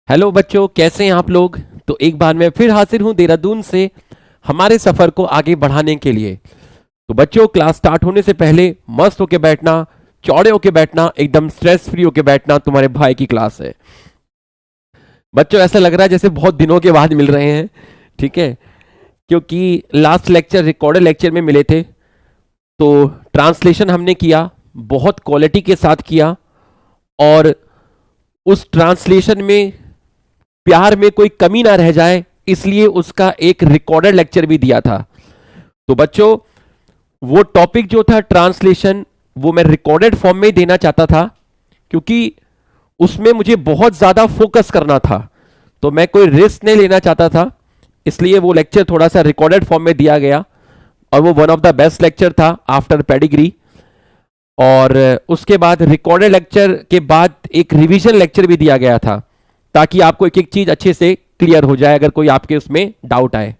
Hello बच्चों, कैसे हैं आप लोग। तो एक बार मैं फिर हाजिर हूं देहरादून से हमारे सफर को आगे बढ़ाने के लिए। तो बच्चों, क्लास स्टार्ट होने से पहले मस्त होके बैठना, चौड़े होके बैठना, एकदम स्ट्रेस फ्री होके बैठना। तुम्हारे भाई की क्लास है बच्चों। ऐसा लग रहा है जैसे बहुत दिनों के बाद मिल रहे हैं, ठीक है, क्योंकि लास्ट लेक्चर रिकॉर्डेड लेक्चर में मिले थे। तो ट्रांसलेशन हमने किया, बहुत क्वालिटी के साथ किया, और उस ट्रांसलेशन में प्यार में कोई कमी ना रह जाए, इसलिए उसका एक रिकॉर्डेड लेक्चर भी दिया था। तो बच्चों, वो टॉपिक जो था ट्रांसलेशन, वो मैं रिकॉर्डेड फॉर्म में देना चाहता था, क्योंकि उसमें मुझे बहुत ज्यादा फोकस करना था। तो मैं कोई रिस्क नहीं लेना चाहता था, इसलिए वो लेक्चर थोड़ा सा रिकॉर्डेड फॉर्म में दिया गया। और वो one of the best lecture था आफ्टर पेडिग्री। और उसके बाद रिकॉर्डेड लेक्चर के बाद एक रिवीजन लेक्चर भी दिया गया था, ताकि आपको एक एक चीज अच्छे से क्लियर हो जाए अगर कोई आपके उसमें डाउट आए।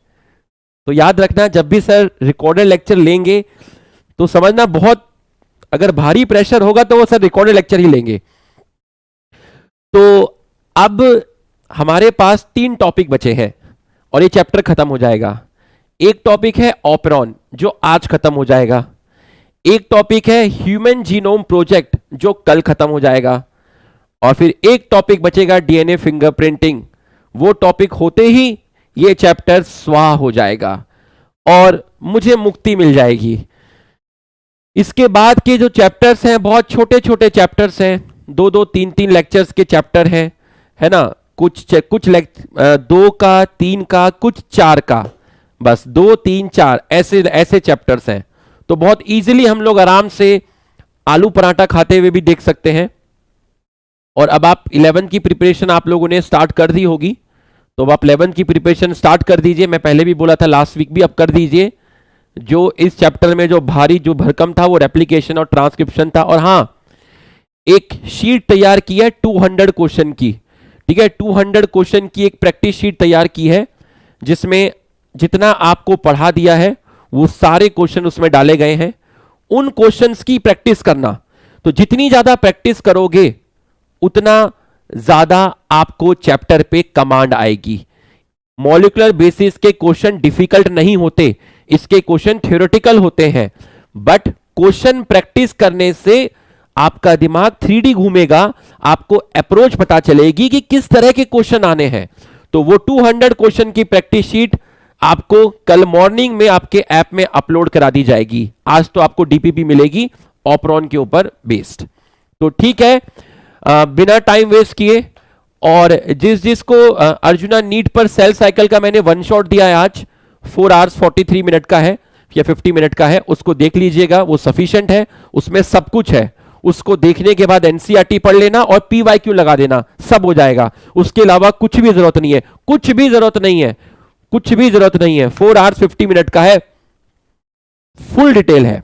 तो याद रखना, जब भी सर रिकॉर्डेड लेक्चर लेंगे तो समझना, बहुत अगर भारी प्रेशर होगा तो वो सर रिकॉर्डेड लेक्चर ही लेंगे। तो अब हमारे पास 3 टॉपिक बचे हैं और ये चैप्टर खत्म हो जाएगा। एक टॉपिक है ऑपेरॉन, जो आज खत्म हो जाएगा। एक टॉपिक है ह्यूमन जीनोम प्रोजेक्ट, जो कल खत्म हो जाएगा। और फिर एक टॉपिक बचेगा डीएनए फिंगरप्रिंटिंग। वो टॉपिक होते ही ये चैप्टर स्वाहा हो जाएगा और मुझे मुक्ति मिल जाएगी। इसके बाद के जो चैप्टर्स हैं बहुत छोटे छोटे चैप्टर्स हैं, 2-2 3-3 लेक्चर्स के चैप्टर हैं, है ना। कुछ 2 का, 3 का, कुछ 4 का, बस 2 3 4 ऐसे ऐसे चैप्टर्स हैं। तो बहुत इजीली हम लोग आराम से आलू पराठा खाते हुए भी देख सकते हैं। और अब आप 11 की प्रिपरेशन आप लोगों ने स्टार्ट कर दी होगी, तो अब आप 11 की प्रिपरेशन स्टार्ट कर दीजिए। मैं पहले भी बोला था लास्ट वीक भी, अब कर दीजिए। जो इस चैप्टर में जो भारी जो भरकम था वो रेप्लिकेशन और ट्रांसक्रिप्शन था। और हाँ, एक शीट तैयार की है 200 क्वेश्चन की, ठीक है, 200 क्वेश्चन की एक प्रैक्टिस शीट तैयार की है, जिसमें जितना आपको पढ़ा दिया है वो सारे क्वेश्चन उसमें डाले गए हैं। उन क्वेश्चंस की प्रैक्टिस करना। तो जितनी ज्यादा प्रैक्टिस करोगे उतना ज्यादा आपको चैप्टर पे कमांड आएगी। मॉलिक्यूलर बेसिस के क्वेश्चन डिफिकल्ट नहीं होते, इसके क्वेश्चन थ्योरेटिकल होते हैं, बट क्वेश्चन प्रैक्टिस करने से आपका दिमाग 3D घूमेगा, आपको अप्रोच पता चलेगी कि किस तरह के क्वेश्चन आने हैं। तो वो 200 क्वेश्चन की प्रैक्टिस शीट आपको कल मॉर्निंग में आपके ऐप में अपलोड करा दी जाएगी। आज तो आपको डीपीपी मिलेगी ऑपरॉन के ऊपर बेस्ड। तो ठीक है, बिना टाइम वेस्ट किए, और जिस जिसको अर्जुना नीट पर सेल साइकिल का मैंने 1 शॉट दिया है आज, 4 आवर्स 43 मिनट का है या 50 मिनट का है, उसको देख लीजिएगा, वो सफिशिएंट है, उसमें सब कुछ है। उसको देखने के बाद एनसीईआरटी पढ़ लेना और पीवाईक्यू लगा देना, सब हो जाएगा। उसके अलावा कुछ भी जरूरत नहीं है, कुछ भी जरूरत नहीं है, कुछ भी जरूरत नहीं है। 4 आवर्स 50 मिनट का है, फुल डिटेल है।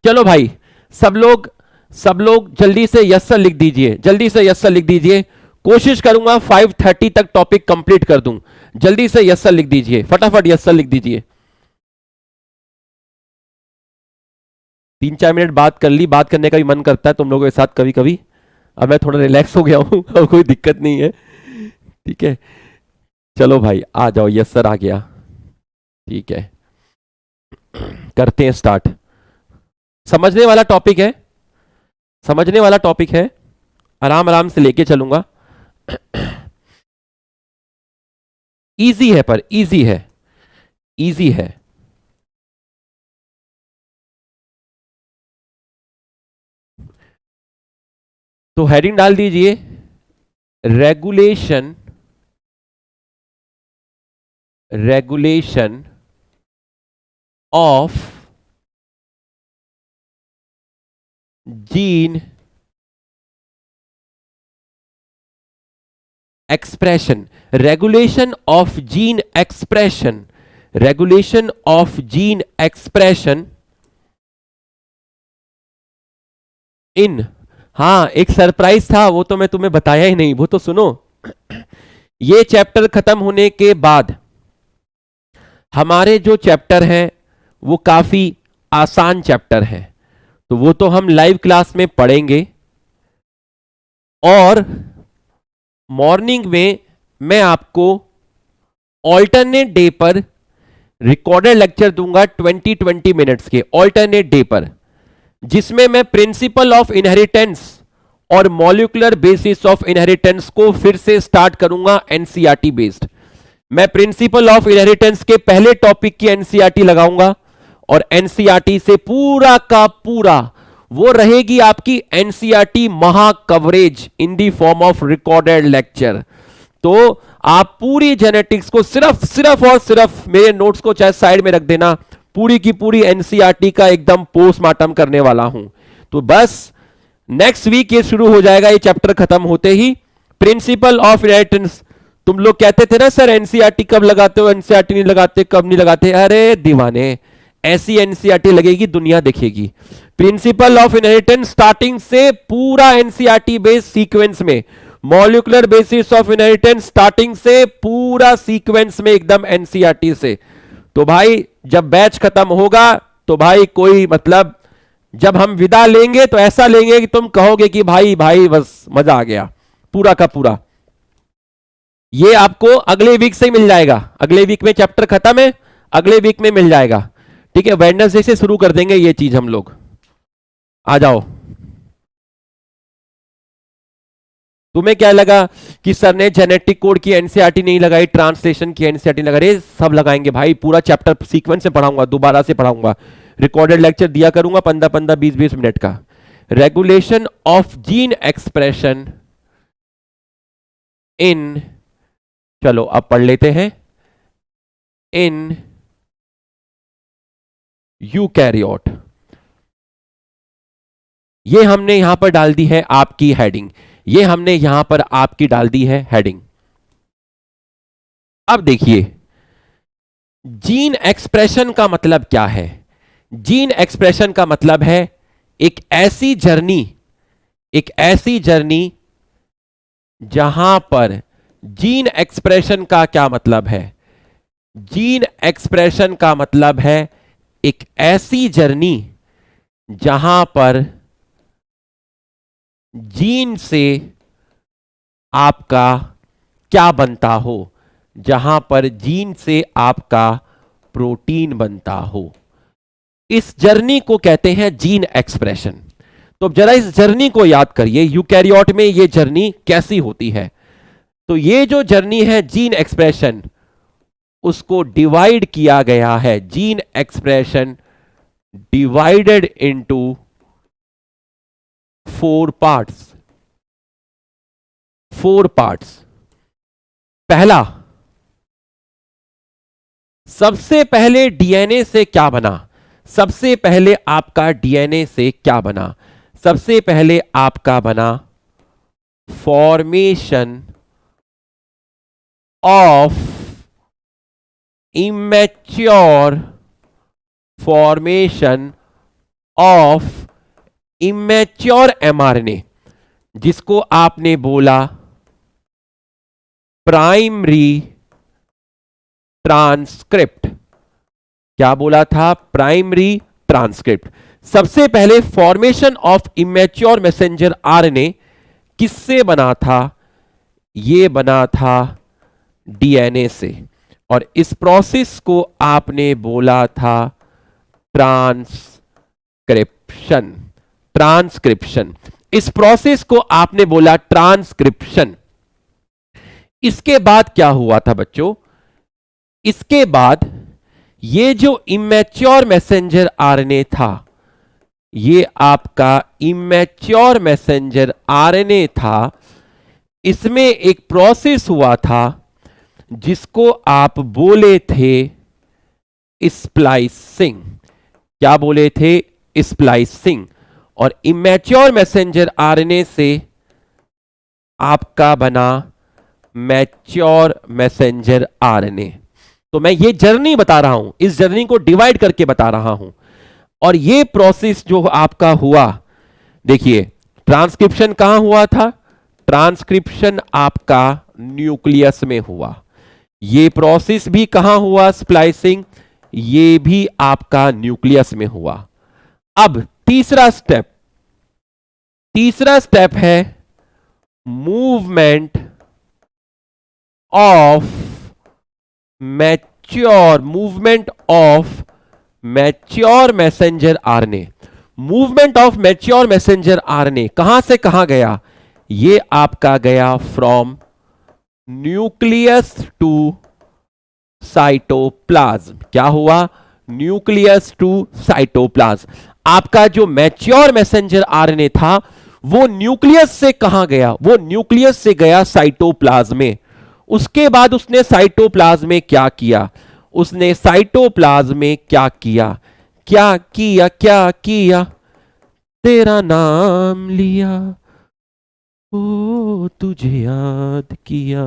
चलो भाई, सब लोग जल्दी से यस सर लिख दीजिए, जल्दी से यस सर लिख दीजिए। कोशिश करूंगा 5:30 तक टॉपिक कंप्लीट कर दूं। जल्दी से यस सर लिख दीजिए, फटाफट यस सर लिख दीजिए। 3-4 मिनट बात कर ली, बात करने का भी मन करता है तुम लोगों के साथ कभी कभी। अब मैं थोड़ा रिलैक्स हो गया हूं, अब कोई दिक्कत नहीं है, ठीक है। चलो भाई आ जाओ, यस सर आ गया, ठीक है, करते हैं स्टार्ट। समझने वाला टॉपिक है, समझने वाला टॉपिक है, आराम आराम से लेके चलूंगा। इजी है, पर इजी है, इजी है। तो हेडिंग डाल दीजिए, regulation, regulation of gene expression, regulation of gene expression, regulation of gene expression in. हाँ, एक सरप्राइज था, वो तो मैं तुम्हें बताया ही नहीं, वो तो सुनो। ये चैप्टर खत्म होने के बाद हमारे जो चैप्टर हैं वो काफी आसान चैप्टर हैं, तो वो तो हम लाइव क्लास में पढ़ेंगे। और मॉर्निंग में मैं आपको ऑल्टरनेट डे पर रिकॉर्डेड लेक्चर दूंगा 20-20 मिनट्स के ऑल्टरनेट डे पर, जिसमें मैं प्रिंसिपल ऑफ इनहेरिटेंस और मॉलिक्यूलर बेसिस ऑफ इनहेरिटेंस को फिर से स्टार्ट करूंगा एनसीईआरटी बेस्ड। मैं प्रिंसिपल ऑफ इनहेरिटेंस के पहले टॉपिक की एनसीईआरटी लगाऊंगा और एनसीईआरटी से पूरा का पूरा वो रहेगी आपकी एनसीईआरटी महा coverage in the form of recorded lecture. तो आप पूरी जेनेटिक्स को सिर्फ और सिर्फ मेरे नोट्स को चाहे साइड में रख देना, पूरी की पूरी एनसीईआरटी का एकदम पोस्टमार्टम करने वाला हूं। तो बस नेक्स्ट वीक ये शुरू हो जाएगा, ये चैप्टर खत्म होते ही प्रिंसिपल ऑफ इनहेरिटेंस। तुम लोग कहते थे ना सर एनसीईआरटी कब लगाते हो, एनसीईआरटी नहीं लगाते, कब नहीं लगाते। अरे दीवाने, ऐसी एनसीईआरटी लगेगी दुनिया देखेगी। प्रिंसिपल ऑफ इनहेरिटेंस स्टार्टिंग से पूरा एनसीईआरटी बेस्ड सीक्वेंस में, molecular basis of inheritance starting से पूरा सीक्वेंस में एकदम एनसीईआरटी से। तो भाई जब बैच खत्म होगा तो भाई कोई मतलब, जब हम विदा लेंगे तो ऐसा लेंगे कि तुम कहोगे कि भाई भाई बस मजा आ गया पूरा का पूरा। ये आपको अगले वीक से ही मिल जाएगा, अगले वीक में चैप्टर खत्म है, अगले वीक में मिल जाएगा। ठीक है, वेडनेसडे से शुरू कर देंगे ये चीज हम लोग। आ जाओ। तुम्हें क्या लगा कि सर ने जेनेटिक कोड की एनसीईआरटी नहीं लगाई, ट्रांसलेशन की एनसीईआरटी लगा रहे, सब लगाएंगे भाई, पूरा चैप्टर सीक्वेंस से पढ़ाऊंगा, दोबारा से पढ़ाऊंगा, रिकॉर्डेड लेक्चर दिया करूंगा 15-15, 20-20 मिनट का। Regulation of gene expression in, चलो अब पढ़ लेते हैं, इन यूकैरियोट। ये हमने यहां पर डाल दी है आपकी हेडिंग, ये हमने यहां पर आपकी डाल दी है हेडिंग। अब देखिए जीन एक्सप्रेशन का मतलब क्या है। जीन एक्सप्रेशन का मतलब है एक ऐसी जर्नी, एक ऐसी जर्नी जहां पर जीन एक्सप्रेशन का क्या मतलब है, जीन एक्सप्रेशन का मतलब है एक ऐसी जर्नी जहां पर जीन से आपका क्या बनता हो, जहां पर जीन से आपका प्रोटीन बनता हो, इस जर्नी को कहते हैं जीन एक्सप्रेशन। तो जरा इस जर्नी को याद करिए, यूकैरियोट में ये जर्नी कैसी होती है। तो ये जो जर्नी है जीन एक्सप्रेशन, उसको डिवाइड किया गया है, gene expression divided into 4 parts. 4 parts. पहला, सबसे पहले डीएनए से क्या बना, सबसे पहले आपका डीएनए से क्या बना, सबसे पहले आपका बना formation of immature, formation of immature mRNA, जिसको आपने बोला प्राइमरी ट्रांसक्रिप्ट। क्या बोला था? Primary transcript. सबसे पहले formation of immature messenger RNA किससे बना था? यह बना था डीएनए से, और इस प्रोसेस को आपने बोला था ट्रांसक्रिप्शन। ट्रांसक्रिप्शन, इस प्रोसेस को आपने बोला ट्रांसक्रिप्शन। इसके बाद क्या हुआ था बच्चों? इसके बाद ये जो इमैच्योर मैसेंजर आरएनए था, ये आपका इमैच्योर मैसेंजर आरएनए था, इसमें एक प्रोसेस हुआ था जिसको आप बोले थे स्प्लाइसिंग। क्या बोले थे? स्प्लाइसिंग। और इमैच्योर मैसेंजर आरएनए से आपका बना मैच्योर मैसेंजर आरएनए। तो मैं ये जर्नी बता रहा हूं, इस जर्नी को डिवाइड करके बता रहा हूं। और ये प्रोसेस जो आपका हुआ, देखिए ट्रांसक्रिप्शन कहां हुआ था? ट्रांसक्रिप्शन आपका न्यूक्लियस में हुआ। ये प्रोसेस भी कहां हुआ? स्प्लाइसिंग, ये भी आपका न्यूक्लियस में हुआ। अब तीसरा स्टेप है movement of mature movement of mature messenger RNA, movement of mature messenger RNA कहां से कहां गया? ये आपका गया फ्रॉम न्यूक्लियस टू साइटोप्लाज्म। क्या हुआ? Nucleus to cytoplasm. आपका जो मैच्योर मैसेंजर आरएनए था वो न्यूक्लियस से कहां गया? वो न्यूक्लियस से गया साइटोप्लाज्म में। उसके बाद उसने साइटोप्लाज्म में क्या किया? उसने साइटोप्लाज्म में क्या किया? क्या किया? क्या किया? तेरा नाम लिया, ओ तुझे याद किया,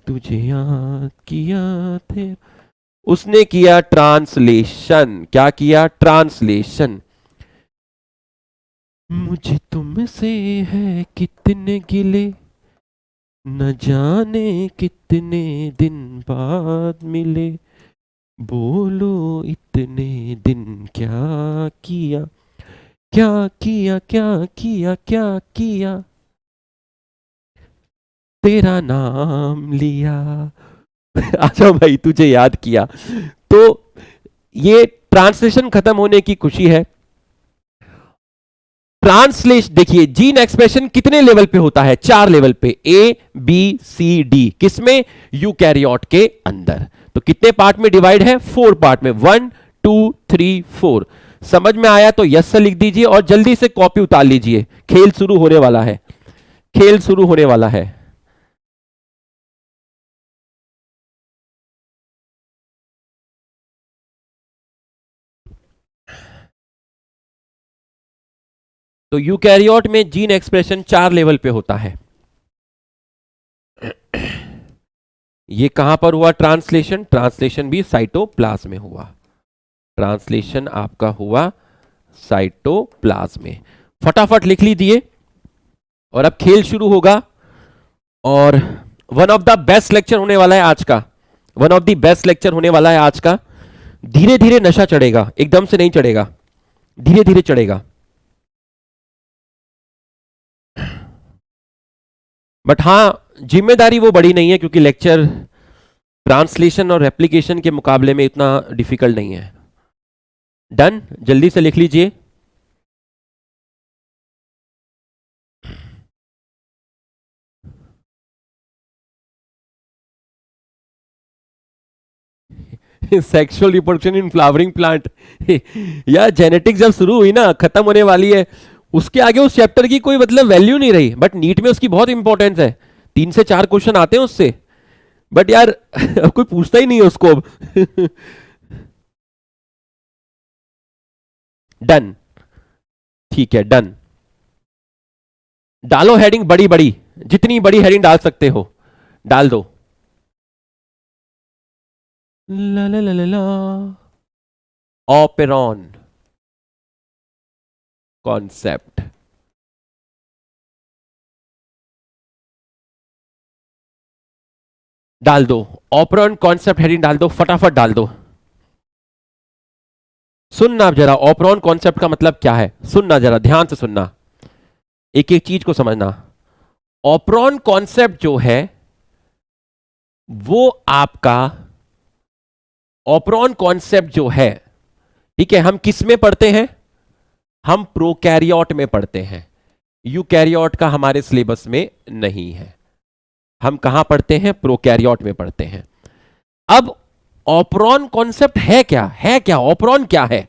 तुझे याद किया थे। उसने किया ट्रांसलेशन। क्या किया? ट्रांसलेशन। मुझे तुमसे है कितने गिले, न जाने कितने दिन बाद मिले, बोलो इतने दिन क्या किया, क्या किया, क्या किया, क्या किया, तेरा नाम लिया। अच्छा भाई, तुझे याद किया। तो ये ट्रांसलेशन खत्म होने की खुशी है। ट्रांसलेशन देखिए, जीन एक्सप्रेशन कितने लेवल पे होता है? 4 लेवल पे, ए बी सी डी। किसमें? यूकैरियोट के अंदर। तो कितने पार्ट में डिवाइड है? 4 पार्ट में, 1 2 3 4। समझ में आया तो यस से लिख दीजिए और जल्दी से कॉपी उतार लीजिए, खेल शुरू होने वाला है, खेल शुरू होने वाला है। तो यूकैरियोट में जीन एक्सप्रेशन 4 लेवल पे होता है। ये कहां पर हुआ ट्रांसलेशन? ट्रांसलेशन भी साइटोप्लाज्म में हुआ। ट्रांसलेशन आपका हुआ साइटोप्लाज्म में। फटाफट लिख लीजिए और अब खेल शुरू होगा। और one of the best lecture होने वाला है आज का, one of the best lecture होने वाला है आज का। धीरे धीरे नशा चढ़ेगा, एकदम से नहीं चढ़ेगा, धीरे धीरे चढ़ेगा। बट हां, जिम्मेदारी वो बड़ी नहीं है क्योंकि लेक्चर ट्रांसलेशन और एप्लीकेशन के मुकाबले में इतना डिफिकल्ट नहीं है। डन, जल्दी से लिख लीजिए। Sexual reproduction in flowering plant. यार जेनेटिक्स जब शुरू हुई ना, खत्म होने वाली है, उसके आगे उस चैप्टर की कोई मतलब वैल्यू नहीं रही। बट नीट में उसकी बहुत इंपॉर्टेंस है, 3 से 4 क्वेश्चन आते हैं उससे। बट यार अब कोई पूछता ही नहीं है उसको अब। डन, ठीक है, डन। डालो हेडिंग बड़ी बड़ी, जितनी बड़ी हेडिंग डाल सकते हो डाल दो। ला ला ला ला ला, ऑपेरॉन कॉन्सेप्ट। डाल दो, ऑपेरॉन कॉन्सेप्ट हेडिंग डाल दो, फटाफट डाल दो। सुनना आप जरा, ऑपेरॉन कॉन्सेप्ट का मतलब क्या है, सुनना जरा ध्यान से सुनना, एक एक चीज को समझना। ऑपेरॉन कॉन्सेप्ट जो है वो आपका, ऑपेरॉन कॉन्सेप्ट जो है, ठीक है, हम किस में पढ़ते हैं? हम प्रोकैरियोट में पढ़ते हैं। यूकैरियोट का हमारे सिलेबस में नहीं है। हम कहां पढ़ते हैं? प्रोकैरियोट में पढ़ते हैं। अब ऑपेरॉन कॉन्सेप्ट है क्या? है क्या ऑपेरॉन? क्या है?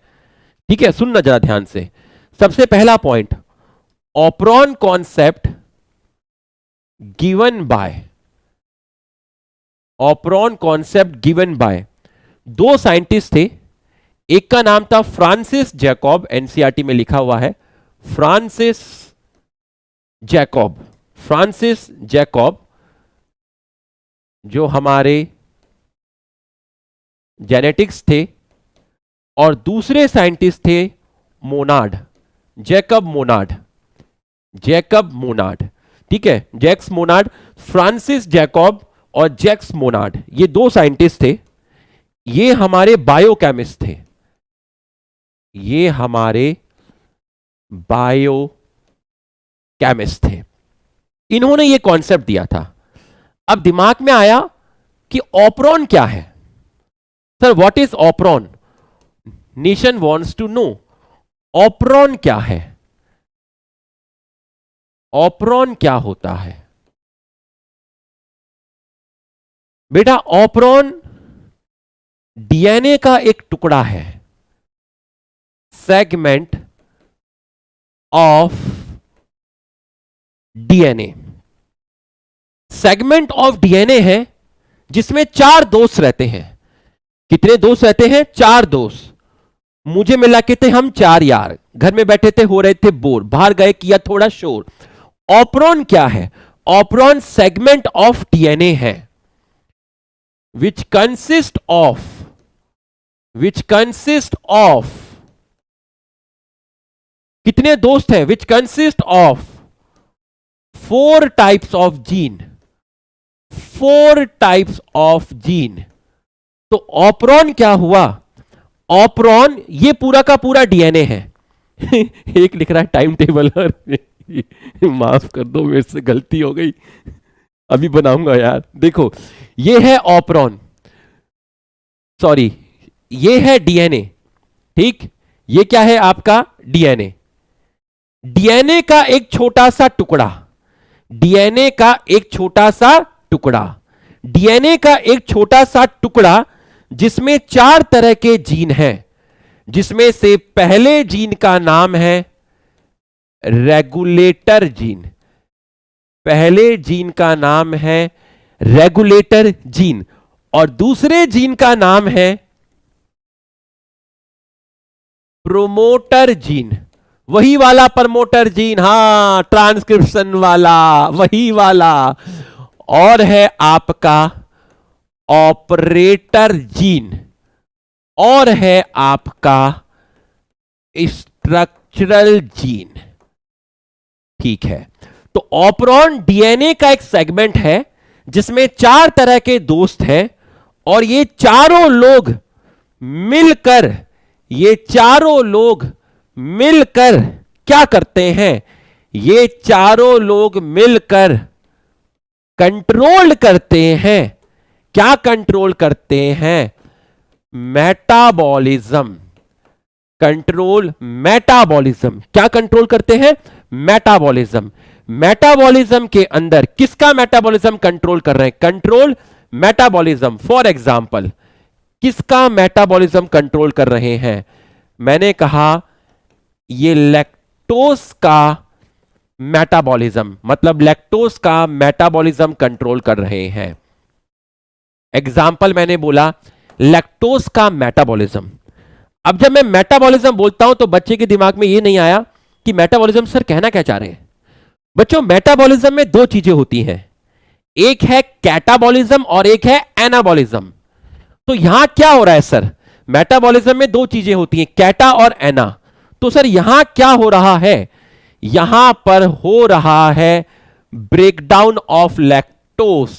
ठीक है, सुनना जरा ध्यान से। सबसे पहला point, operon concept given by, operon concept given by 2 scientist थे। एक का नाम था फ्रांसिस जैकब, एनसीईआरटी में लिखा हुआ है फ्रांसिस जैकब। फ्रांसिस जैकब जो हमारे जेनेटिक्स थे, और दूसरे साइंटिस्ट थे Monod, Jacob Monod, Jacob Monod. ठीक है, जैक्स मोनार्ड, फ्रांसिस जैकब और जैक्स मोनार्ड, ये 2 साइंटिस्ट थे। ये हमारे बायोकेमिस्ट थे, ये हमारे बायोकेमिस्ट थे। इन्होंने ये कॉन्सेप्ट दिया था। अब दिमाग में आया कि ऑपरॉन क्या है। Sir what is operon? Nation wants to know operon क्या है, ऑपरॉन क्या होता है। बेटा ऑपरॉन डीएनए का एक टुकड़ा है, segment of DNA. Segment of DNA है जिसमें 4 दोस्त रहते हैं। कितने दोस्त रहते हैं? 4 दोस्त। मुझे मिला के थे हम 4 यार, घर में बैठे थे, हो रहे थे बोर, बाहर गए, किया थोड़ा शोर। ऑपरॉन क्या है? ऑपरॉन सेगमेंट ऑफ डीएनए है विच कंसिस्ट ऑफ कितने दोस्त हैं? Which consist of 4 types of gene, 4 types of gene. तो ऑपरॉन क्या हुआ? ऑपरॉन ये पूरा का पूरा डीएनए है। एक लिख रहा है टाइम टेबल, माफ कर दो मेरे से गलती हो गई, अभी बनाऊंगा यार। देखो ये है ऑपरॉन, सॉरी ये है डीएनए, ठीक। ये क्या है आपका? डीएनए। डीएनए का एक छोटा सा टुकड़ा, डीएनए का एक छोटा सा टुकड़ा, डीएनए का एक छोटा सा टुकड़ा जिसमें 4 तरह के जीन हैं, जिसमें से पहले जीन का नाम है रेगुलेटर जीन। पहले जीन का नाम है रेगुलेटर जीन और दूसरे जीन का नाम है प्रोमोटर जीन। वही वाला प्रमोटर जीन, हां ट्रांसक्रिप्शन वाला, वही वाला। और है आपका ऑपरेटर जीन और है आपका स्ट्रक्चरल जीन, ठीक है। तो ऑपरॉन डीएनए का एक सेगमेंट है जिसमें 4 तरह के दोस्त हैं और ये चारों लोग मिलकर क्या करते हैं? ये चारों लोग मिलकर कंट्रोल करते हैं। क्या कंट्रोल करते हैं? मेटाबॉलिज्म। Control metabolism. क्या कंट्रोल करते हैं? मेटाबॉलिज्म। मेटाबॉलिज्म के अंदर किसका मेटाबॉलिज्म कंट्रोल कर रहे हैं? Control metabolism. फॉर एग्जांपल किसका मेटाबॉलिज्म कंट्रोल कर रहे हैं? मैंने कहा ये लैक्टोज का मेटाबॉलिज्म, मतलब लैक्टोज का मेटाबॉलिज्म कंट्रोल कर रहे हैं। एग्जाम्पल मैंने बोला लैक्टोज का मेटाबॉलिज्म। अब जब मैं मेटाबॉलिज्म बोलता हूं तो बच्चे के दिमाग में यह नहीं आया कि मेटाबॉलिज्म सर कहना क्या चाह रहे हैं। बच्चों मेटाबॉलिज्म में 2 चीजें होती हैं, एक है कैटाबॉलिज्म और एक है एनाबॉलिज्म। तो यहां क्या हो रहा है सर? मेटाबॉलिज्म में 2 चीजें होती हैं, कैटा और एना। तो सर यहां क्या हो रहा है? यहां पर हो रहा है ब्रेकडाउन ऑफ लैक्टोज।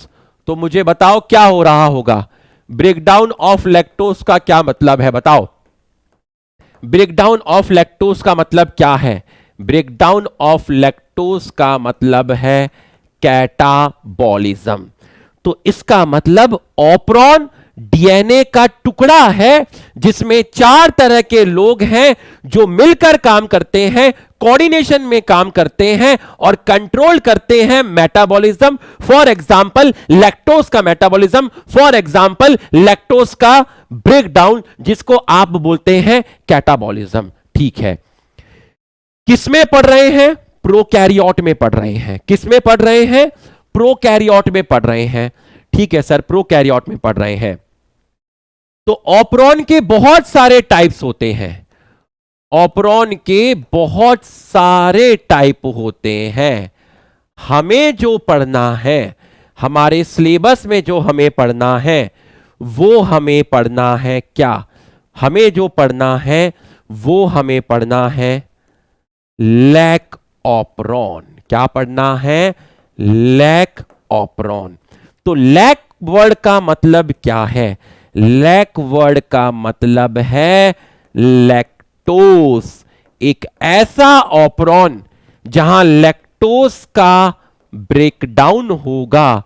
तो मुझे बताओ क्या हो रहा होगा? ब्रेकडाउन ऑफ लैक्टोज का क्या मतलब है? बताओ ब्रेकडाउन ऑफ लैक्टोज का मतलब क्या है? ब्रेकडाउन ऑफ लैक्टोज का मतलब है कैटाबॉलिज्म। तो इसका मतलब ऑपरॉन डीएनए का टुकड़ा है जिसमें 4 तरह के लोग हैं जो मिलकर काम करते हैं, कोऑर्डिनेशन में काम करते हैं और कंट्रोल करते हैं मेटाबॉलिज्म। फॉर एग्जांपल लैक्टोज का मेटाबॉलिज्म, फॉर एग्जांपल लैक्टोज का ब्रेकडाउन, जिसको आप बोलते हैं कैटाबॉलिज्म, ठीक है। किसमें पढ़ रहे हैं? प्रोकैरियोट में पढ़ रहे हैं। किसमें पढ़ रहे हैं? प्रोकैरियोट में पढ़ रहे हैं, ठीक है सर, प्रोकैरियोट में पढ़ रहे हैं। तो ऑपरॉन के बहुत सारे टाइप्स होते हैं, ऑपरॉन के बहुत सारे टाइप होते हैं। हमें जो पढ़ना है, हमारे सिलेबस में जो हमें पढ़ना है, वो हमें पढ़ना है क्या? हमें जो पढ़ना है वो हमें पढ़ना है लैक ऑपरॉन। क्या पढ़ना है? Lac operon. तो लैक वर्ड का मतलब क्या है? लैक वर्ड का मतलब है लैक्टोज, एक ऐसा ऑपरॉन जहां लैक्टोज का ब्रेकडाउन होगा,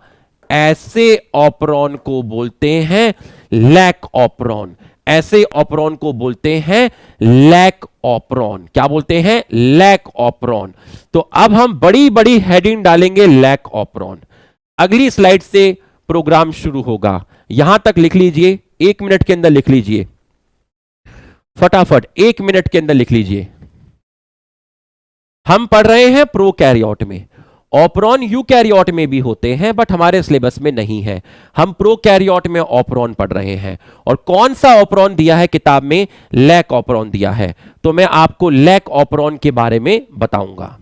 ऐसे ऑपरॉन को बोलते हैं लैक ऑपरॉन। ऐसे ऑपरॉन को बोलते हैं लैक ऑपरॉन। क्या बोलते हैं? Lac operon. तो अब हम बड़ी बड़ी हेडिंग डालेंगे लैक ऑपरॉन। अगली स्लाइड से प्रोग्राम शुरू होगा। यहां तक लिख लीजिए, 1 मिनट के अंदर लिख लीजिए, फटाफट 1 मिनट के अंदर लिख लीजिए। हम पढ़ रहे हैं प्रोकैरियोट में। ऑपरॉन यूकैरियोट में भी होते हैं बट हमारे सिलेबस में नहीं है। हम प्रोकैरियोट में ऑपरॉन पढ़ रहे हैं। और कौन सा ऑपरॉन दिया है किताब में? लैक ऑपरॉन दिया है। तो मैं आपको लैक ऑपरॉन के बारे में बताऊंगा।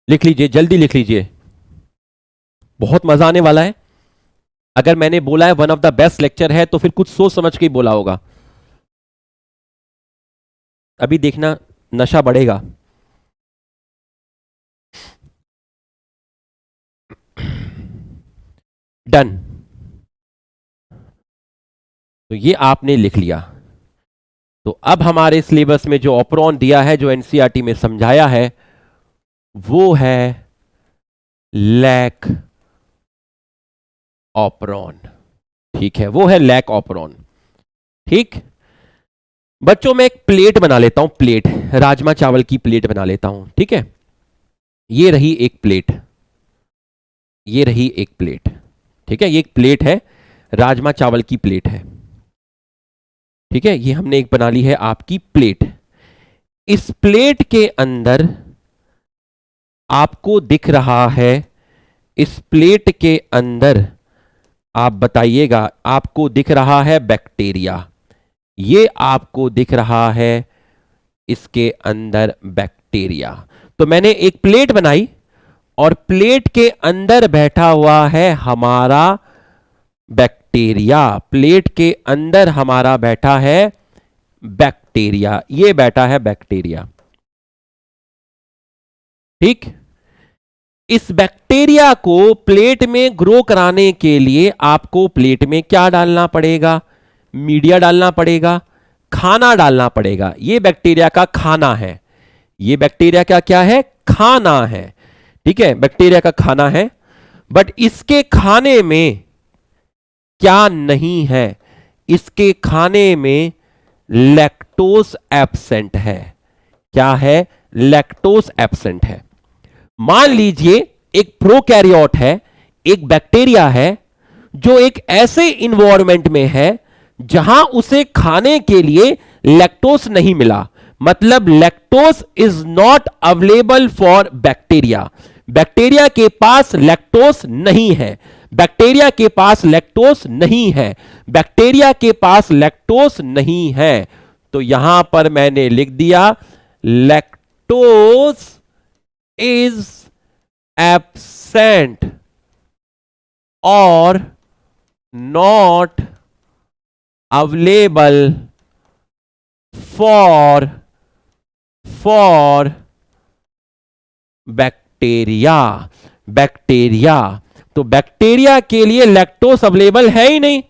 लिख लीजिए, जल्दी लिख लीजिए, बहुत मजा आने वाला है। अगर मैंने बोला है one of the best lecture है तो फिर कुछ सोच समझ के ही बोला होगा। अभी देखना नशा बढ़ेगा। डन। तो ये आपने लिख लिया। तो अब हमारे सिलेबस में जो ऑपरॉन दिया है, जो एनसीईआरटी में समझाया है, वो है लैक ऑपरॉन। ठीक है, वो है लैक ऑपरॉन। ठीक बच्चों, मैं एक प्लेट बना लेता हूं, प्लेट, राजमा चावल की प्लेट बना लेता हूं। ठीक है, ये रही एक प्लेट, ये रही एक प्लेट। ठीक है, ये एक प्लेट है, राजमा चावल की प्लेट है। ठीक है, ये हमने एक बना ली है आपकी प्लेट। इस प्लेट के अंदर आपको दिख रहा है, इस प्लेट के अंदर आप बताइएगा, आपको दिख रहा है बैक्टीरिया। ये आपको दिख रहा है इसके अंदर बैक्टीरिया। तो मैंने एक प्लेट बनाई और प्लेट के अंदर बैठा हुआ है हमारा बैक्टीरिया। प्लेट के अंदर हमारा बैठा है बैक्टीरिया, ये बैठा है बैक्टीरिया। ठीक, इस बैक्टीरिया को प्लेट में ग्रो कराने के लिए आपको प्लेट में क्या डालना पड़ेगा? मीडिया डालना पड़ेगा, खाना डालना पड़ेगा। ये बैक्टीरिया का खाना है। ये बैक्टीरिया का क्या है? खाना है। ठीक है, बैक्टीरिया का खाना है। बट इसके खाने में क्या नहीं है? इसके खाने में लैक्टोज एब्सेंट है। क्या है? लैक्टोज एब्सेंट है। मान लीजिए एक प्रोकैरियोट है, एक बैक्टीरिया है जो एक ऐसे इन्वायरमेंट में है जहां उसे खाने के लिए लैक्टोज नहीं मिला। मतलब lactose is not available for bacteria. Bacteria के पास लैक्टोज नहीं है। बैक्टीरिया के पास लैक्टोज नहीं है। बैक्टीरिया के पास लैक्टोज नहीं है। तो यहां पर मैंने लिख दिया लैक्टोज इज एब्सेंट और not available for bacteria. Bacteria, तो बैक्टीरिया के लिए लैक्टोज अवेलेबल है ही नहीं।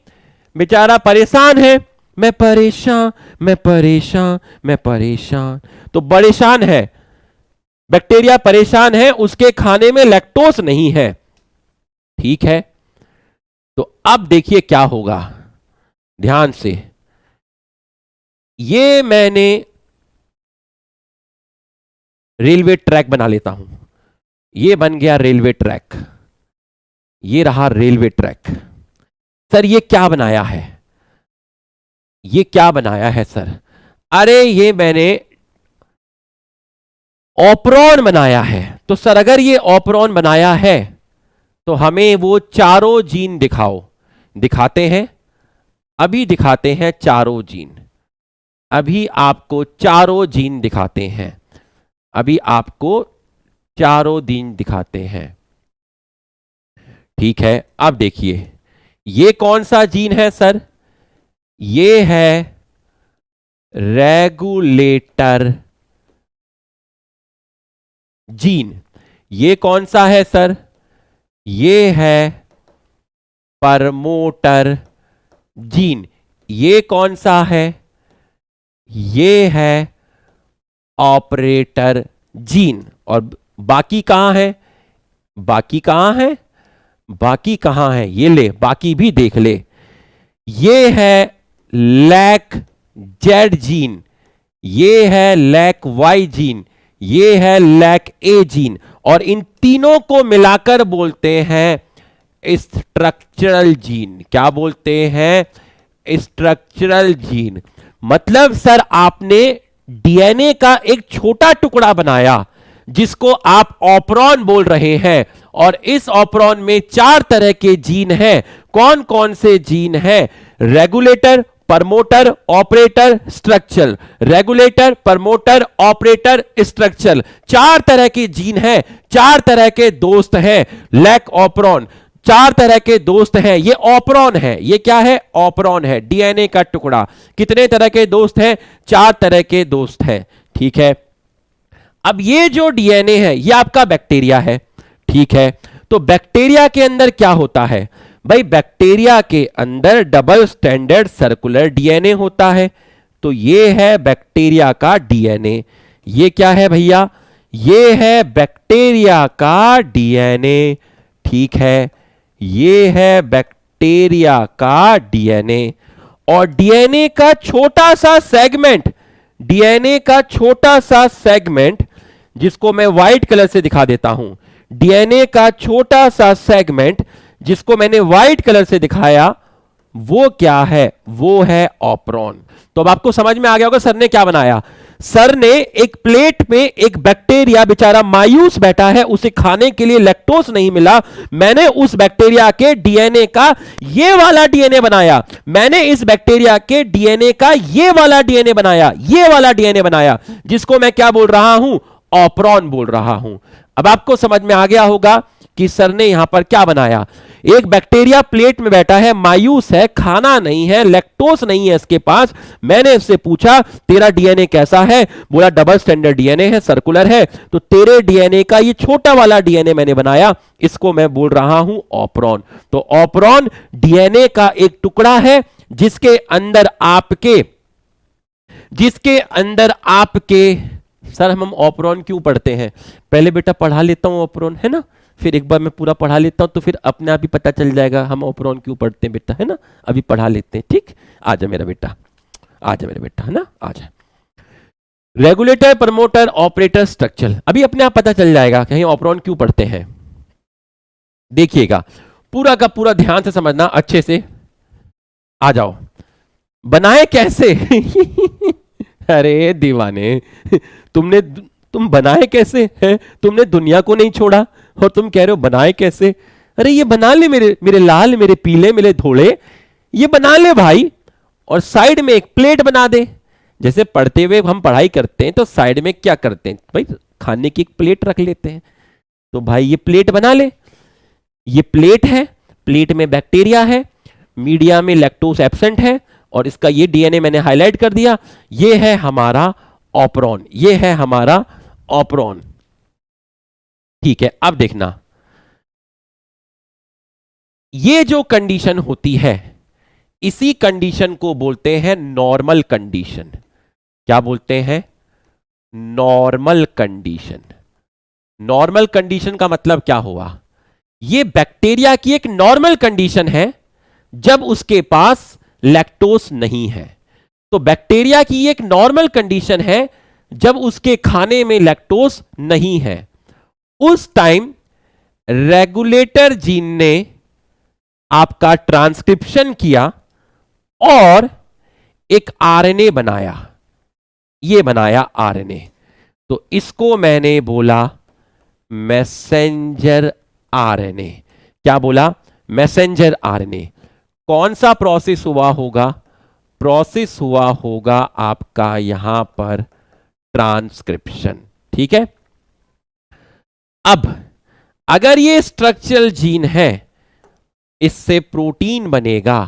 बेचारा परेशान है, मैं परेशान, मैं परेशान, मैं परेशान। तो परेशान है बैक्टीरिया, परेशान है, उसके खाने में लैक्टोज नहीं है। ठीक है, तो अब देखिए क्या होगा, ध्यान से। ये मैंने रेलवे ट्रैक बना लेता हूं। ये बन गया रेलवे ट्रैक। ये रहा रेलवे ट्रैक। सर ये क्या बनाया है? ये क्या बनाया है सर? अरे ये मैंने ऑपरॉन बनाया है। तो सर अगर ये ऑपरॉन बनाया है तो हमें वो चारों जीन दिखाओ। दिखाते हैं, अभी दिखाते हैं चारों जीन। अभी आपको चारों जीन दिखाते हैं। अभी आपको चारों जीन दिखाते हैं। ठीक है, अब देखिए ये कौन सा जीन है सर? ये है रेगुलेटर जीन। ये कौन सा है सर? ये है प्रमोटर जीन। ये कौन सा है? ये है ऑपरेटर जीन। और बाकी कहां है? बाकी कहां है? बाकी कहां है? ये ले, बाकी भी देख ले। ये है लैक जेड जीन, ये है लैक वाई जीन, ये है लैक ए जीन, और इन तीनों को मिलाकर बोलते हैं स्ट्रक्चरल जीन। क्या बोलते हैं? Structural gene. मतलब सर आपने डीएनए का एक छोटा टुकड़ा बनाया जिसको आप ऑपरॉन बोल रहे हैं, और इस ऑपरॉन में 4 तरह के जीन हैं। कौन कौन से जीन हैं? Regulator, promoter, operator, structure. Regulator, promoter, operator, structure, 4 तरह के जीन हैं, 4 तरह के दोस्त हैं। लैक ऑपरॉन, 4 तरह के दोस्त हैं। ये ऑपरॉन है। ये क्या है? ऑपरॉन है, डीएनए का टुकड़ा। कितने तरह के दोस्त हैं? 4 तरह के दोस्त हैं। ठीक है। अब ये जो डीएनए है ये आपका बैक्टीरिया है। ठीक है। तो बैक्टीरिया के अंदर क्या होता है भाई? बैक्टीरिया के अंदर डबल स्टैंडर्ड सर्कुलर डीएनए होता है। तो ये है बैक्टीरिया का डीएनए। ये क्या है भैया? ये है बैक्टीरिया का डीएनए। ठीक है। ये है बैक्टीरिया का डीएनए। और डीएनए का छोटा सा सेगमेंट, डीएनए का छोटा सा सेगमेंट जिसको मैं व्हाइट कलर से दिखा देता हूं, डीएनए का छोटा सा सेगमेंट जिसको मैंने व्हाइट कलर से दिखाया, वो क्या है? वो है ऑपरॉन। तो अब आपको समझ में आ गया होगा सर ने क्या बनाया। सर ने एक प्लेट में एक बैक्टीरिया, बेचारा मायूस बैठा है, उसे खाने के लिए लैक्टोज नहीं मिला। मैंने उस बैक्टीरिया के डीएनए का ये वाला डीएनए बनाया। मैंने इस बैक्टीरिया के डीएनए का ये वाला डीएनए बनाया, ये वाला डीएनए बनाया, जिसको मैं क्या बोल रहा हूं? ऑपरॉन बोल रहा हूं। अब आपको समझ में आ गया होगा कि सर ने यहां पर क्या बनाया। एक बैक्टीरिया प्लेट में बैठा है, मायूस है, खाना नहीं है, लैक्टोज नहीं है इसके पास। मैंने इससे पूछा तेरा डीएनए कैसा है? बोला डबल स्टैंडर्ड डीएनए है, सर्कुलर है। तो तेरे डीएनए का ये छोटा वाला डीएनए मैंने बनाया, इसको मैं बोल रहा हूं ऑपरॉन। तो ऑपरॉन डीएनए का एक टुकड़ा है जिसके अंदर आपके सर हम ऑपरॉन क्यों पढ़ते हैं? पहले बेटा पढ़ा लेता हूं ऑपरॉन, है ना, फिर एक बार मैं पूरा पढ़ा लेता हूं तो फिर अपने आप ही पता चल जाएगा हम ऑपरॉन क्यों पढ़ते हैं बेटा, है ना। अभी पढ़ा लेते हैं। ठीक, आजा मेरा बेटा, आजा मेरा बेटा, है ना, आजा। रेगुलेटर, प्रमोटर, ऑपरेटर, स्ट्रक्चर, अभी अपने आप पता चल जाएगा कहीं ऑपरॉन क्यों पढ़ते हैं। देखिएगा, पूरा का पूरा ध्यान से समझना, अच्छे से आ जाओ। बनाए कैसे? अरे दीवाने, तुम बनाए कैसे हैं? तुमने दुनिया को नहीं छोड़ा और तुम कह रहे हो बनाए कैसे? अरे ये बना ले, मेरे लाल, मेरे पीले, मेरे धोले, ये बना ले भाई। और साइड में एक प्लेट बना दे। जैसे पढ़ते हुए हम पढ़ाई करते हैं तो साइड में क्या करते हैं भाई? खाने की एक प्लेट रख लेते हैं। तो भाई ये प्लेट बना ले। ये प्लेट है, प्लेट में बैक्टीरिया है, मीडिया में लैक्टोज एब्सेंट है, और इसका ये डीएनए मैंने हाईलाइट कर दिया। ये है हमारा ऑपरॉन, ये है हमारा ऑपरॉन। ठीक है। अब देखना, ये जो कंडीशन होती है इसी कंडीशन को बोलते हैं नॉर्मल कंडीशन। क्या बोलते हैं? Normal condition. नॉर्मल कंडीशन का मतलब क्या हुआ? ये बैक्टीरिया की एक नॉर्मल कंडीशन है जब उसके पास लैक्टोज नहीं है। तो बैक्टीरिया की एक नॉर्मल कंडीशन है जब उसके खाने में लैक्टोज नहीं है। उस टाइम रेगुलेटर जीन ने आपका ट्रांसक्रिप्शन किया और एक आरएनए बनाया। ये बनाया आरएनए, तो इसको मैंने बोला मैसेंजर आरएनए। क्या बोला? Messenger RNA. कौन सा प्रोसेस हुआ होगा? प्रोसेस हुआ होगा आपका यहां पर ट्रांसक्रिप्शन। ठीक है। अब अगर ये स्ट्रक्चरल जीन है, इससे प्रोटीन बनेगा,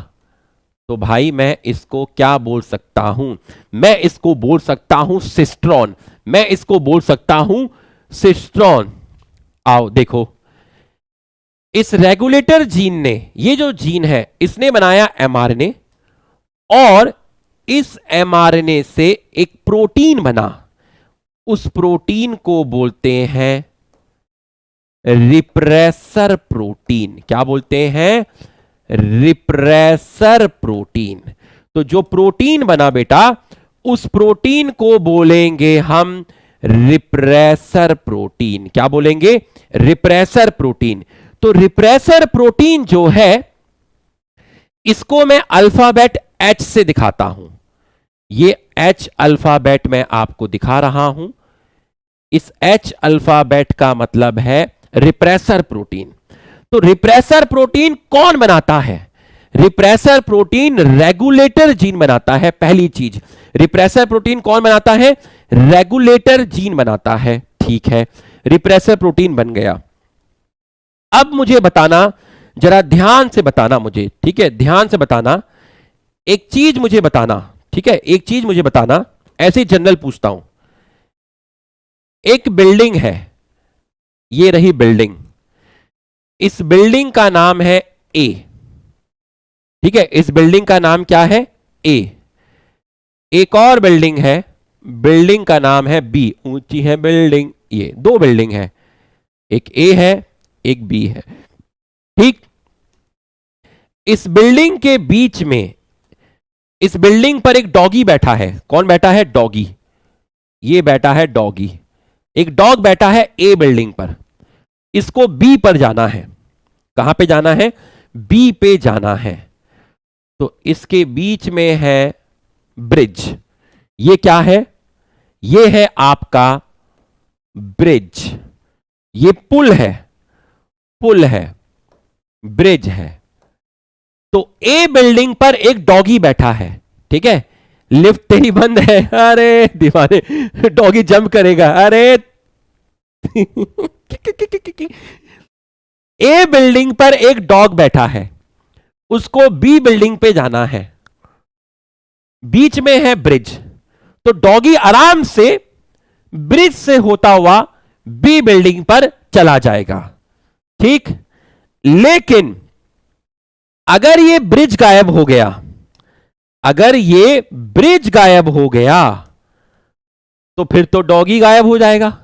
तो भाई मैं इसको क्या बोल सकता हूं? मैं इसको बोल सकता हूं सिस्ट्रॉन, मैं इसको बोल सकता हूं सिस्ट्रॉन। आओ देखो, इस रेगुलेटर जीन ने, ये जो जीन है इसने बनाया एमआरएनए, और इस एमआरएनए से एक प्रोटीन बना। उस प्रोटीन को बोलते हैं रिप्रेसर प्रोटीन। क्या बोलते हैं? Repressor protein. तो जो प्रोटीन बना बेटा, उस प्रोटीन को बोलेंगे हम रिप्रेसर प्रोटीन। क्या बोलेंगे? Repressor protein. तो रिप्रेसर प्रोटीन जो है, इसको मैं अल्फाबेट एच से दिखाता हूं। ये एच अल्फाबेट मैं आपको दिखा रहा हूं। इस एच अल्फाबेट का मतलब है रिप्रेसर प्रोटीन। तो रिप्रेसर प्रोटीन कौन बनाता है? रिप्रेसर प्रोटीन रेगुलेटर जीन बनाता है। पहली चीज, रिप्रेसर प्रोटीन कौन बनाता है? रेगुलेटर जीन बनाता है। ठीक है, रिप्रेसर प्रोटीन बन गया। अब मुझे बताना, जरा ध्यान से बताना मुझे, ठीक है, ध्यान से बताना। एक चीज मुझे बताना, ठीक है, एक चीज मुझे बताना, ऐसे जनरल पूछता हूं। एक बिल्डिंग है, ये रही बिल्डिंग। इस बिल्डिंग का नाम है ए। ठीक है, इस बिल्डिंग का नाम क्या है? ए। एक और बिल्डिंग है, बिल्डिंग का नाम है बी। ऊंची है बिल्डिंग, ये दो बिल्डिंग है, एक ए है एक बी है। ठीक, इस बिल्डिंग के बीच में, इस बिल्डिंग पर एक डॉगी बैठा है। कौन बैठा है? डॉगी। ये बैठा है डॉगी। एक डॉग बैठा है ए बिल्डिंग पर। इसको बी पर जाना है। कहां पे जाना है? बी पे जाना है। तो इसके बीच में है ब्रिज। ये क्या है? ये है आपका ब्रिज। ये पुल है, पुल है, ब्रिज है। तो ए बिल्डिंग पर एक डॉगी बैठा है। ठीक है, लिफ्ट तेरी बंद है। अरे दीवाने, डॉगी जंप करेगा। अरे ए बिल्डिंग पर एक डॉग बैठा है, उसको बी बिल्डिंग पे जाना है। बीच में है ब्रिज। तो डॉगी आराम से ब्रिज से होता हुआ बी बिल्डिंग पर चला जाएगा। ठीक, लेकिन अगर ये ब्रिज गायब हो गया, अगर ये ब्रिज गायब हो गया तो फिर तो डॉगी गायब हो जाएगा।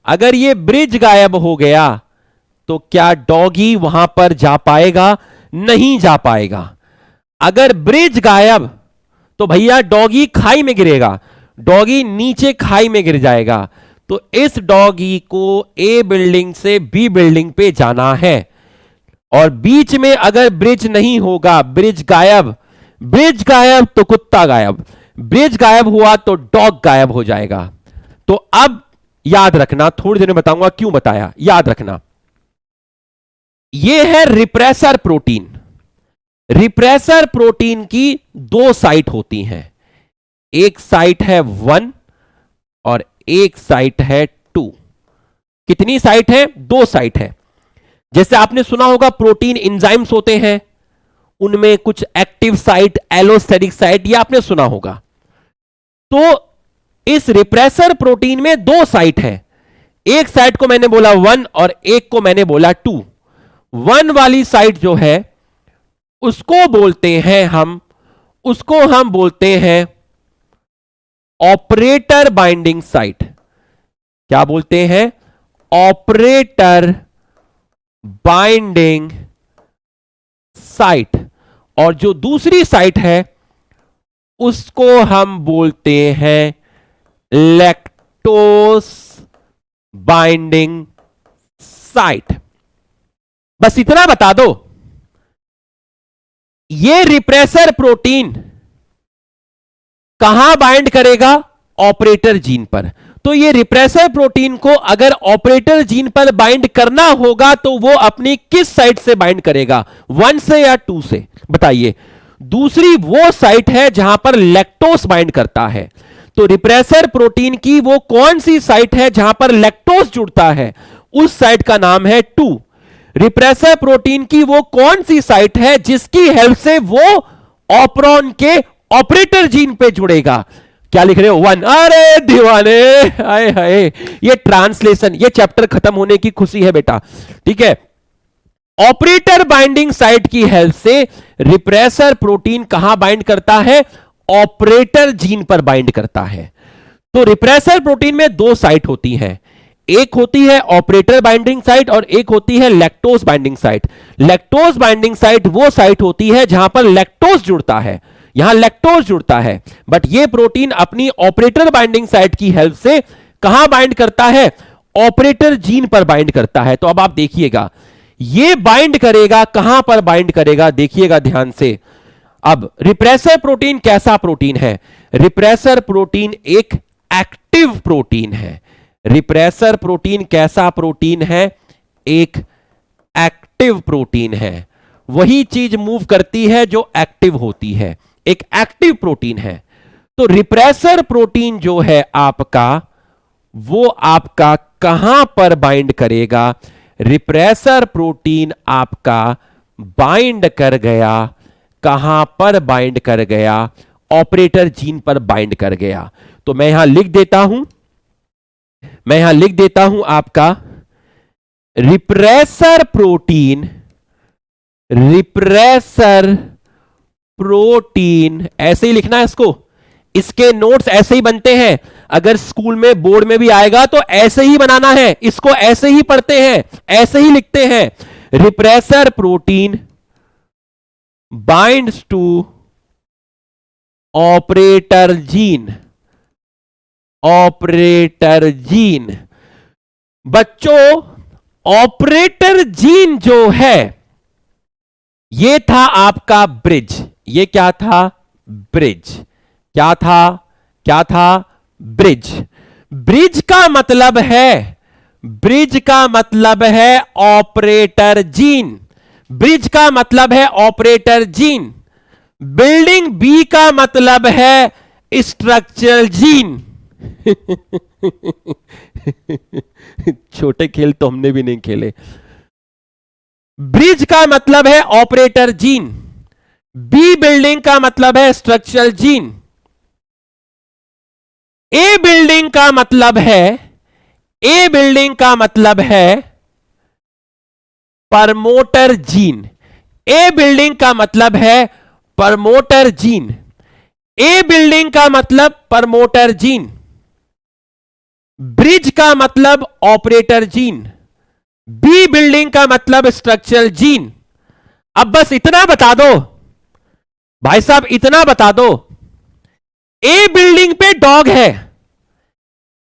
अगर ये ब्रिज गायब हो गया तो क्या डॉगी वहां पर जा पाएगा? नहीं जा पाएगा। अगर ब्रिज गायब तो भैया डॉगी खाई में गिरेगा, डॉगी नीचे खाई में गिर जाएगा। तो इस डॉगी को ए बिल्डिंग से बी बिल्डिंग पे जाना है, और बीच में अगर ब्रिज नहीं होगा, ब्रिज गायब, ब्रिज गायब तो कुत्ता गायब, ब्रिज गायब हुआ तो डॉग गायब हो जाएगा। तो अब याद रखना, थोड़ी देर में बताऊंगा क्यों बताया, याद रखना। यह है रिप्रेसर प्रोटीन। रिप्रेसर प्रोटीन की दो साइट होती हैं, एक साइट है 1 और एक साइट है 2। कितनी साइट है? 2 साइट है। जैसे आपने सुना होगा प्रोटीन एंजाइम्स होते हैं, उनमें कुछ एक्टिव साइट, एलोस्टेरिक साइट, ये आपने सुना होगा। तो इस रिप्रेसर प्रोटीन में 2 साइट है। एक साइट को मैंने बोला 1 और एक को मैंने बोला 2। 1 वाली साइट जो है उसको बोलते हैं हम, उसको हम बोलते हैं ऑपरेटर बाइंडिंग साइट। क्या बोलते हैं? Operator binding site. और जो दूसरी साइट है उसको हम बोलते हैं लैक्टोस बाइंडिंग साइट। बस इतना बता दो, ये रिप्रेसर प्रोटीन कहां बाइंड करेगा? ऑपरेटर जीन पर। तो ये रिप्रेसर प्रोटीन को अगर ऑपरेटर जीन पर बाइंड करना होगा तो वो अपनी किस साइट से बाइंड करेगा? 1 से या 2 से? बताइए। दूसरी वो साइट है जहां पर लैक्टोस बाइंड करता है। तो रिप्रेसर प्रोटीन की वो कौन सी साइट है जहां पर लैक्टोस जुड़ता है? उस साइट का नाम है 2। रिप्रेसर प्रोटीन की वो कौन सी साइट है जिसकी हेल्प से वो ऑपरॉन के ऑपरेटर जीन पे जुड़ेगा? क्या लिख रहे हो? 1। अरे दीवाने, हाय हाय, ये ट्रांसलेशन, ये चैप्टर खत्म होने की खुशी है बेटा, ठीक है। ऑपरेटर बाइंडिंग साइट की हेल्प से रिप्रेसर प्रोटीन कहां बाइंड करता है? ऑपरेटर जीन पर बाइंड करता है। तो रिप्रेसर प्रोटीन में दो साइट होती हैं, एक होती है ऑपरेटर बाइंडिंग साइट और एक होती है lactose binding site. Lactose binding site वो साइट होती है जहां पर लैक्टोज जुड़ता है, यहां लैक्टोज जुड़ता है, बट ये प्रोटीन अपनी ऑपरेटर बाइंडिंग साइट की हेल्प से कहां बाइंड करता है? ऑपरेटर जीन पर बाइंड करता है। तो अब आप देखिएगा, ये बाइंड करेगा, कहां पर बाइंड करेगा, देखिएगा ध्यान से। अब रिप्रेसर प्रोटीन कैसा प्रोटीन है? रिप्रेसर प्रोटीन एक एक्टिव प्रोटीन है। रिप्रेसर प्रोटीन कैसा प्रोटीन है? एक एक्टिव प्रोटीन है। वही चीज मूव करती है जो एक्टिव होती है, एक एक्टिव प्रोटीन है। तो रिप्रेसर प्रोटीन जो है आपका, वो आपका कहां पर बाइंड करेगा? रिप्रेसर प्रोटीन आपका बाइंड कर गया, कहां पर बाइंड कर गया? ऑपरेटर जीन पर बाइंड कर गया। तो मैं यहां लिख देता हूं, मैं यहां लिख देता हूं आपका रिप्रेसर प्रोटीन, रिप्रेसर प्रोटीन, ऐसे ही लिखना है इसको, इसके नोट्स ऐसे ही बनते हैं। अगर स्कूल में बोर्ड में भी आएगा तो ऐसे ही बनाना है, इसको ऐसे ही पढ़ते हैं, ऐसे ही लिखते हैं। Repressor protein binds to operator gene, operator gene. बच्चों, ऑपरेटर जीन जो है, ये था आपका ब्रिज। ये क्या था? ब्रिज। क्या था? क्या था? ब्रिज। ब्रिज का मतलब है, ब्रिज का मतलब है ऑपरेटर जीन। ब्रिज का मतलब है ऑपरेटर जीन। बिल्डिंग बी का मतलब है स्ट्रक्चरल जीन। छोटे खेल तो हमने भी नहीं खेले। ब्रिज का मतलब है ऑपरेटर जीन, बी बिल्डिंग का मतलब है स्ट्रक्चरल जीन, ए बिल्डिंग का मतलब है, ए बिल्डिंग का मतलब है प्रमोटर जीन। ए बिल्डिंग का मतलब है प्रमोटर जीन। ए बिल्डिंग का मतलब प्रमोटर जीन, ब्रिज का मतलब ऑपरेटर जीन, बी बिल्डिंग का मतलब स्ट्रक्चरल जीन। अब बस इतना बता दो भाई साहब, इतना बता दो, ए बिल्डिंग पे डॉग है,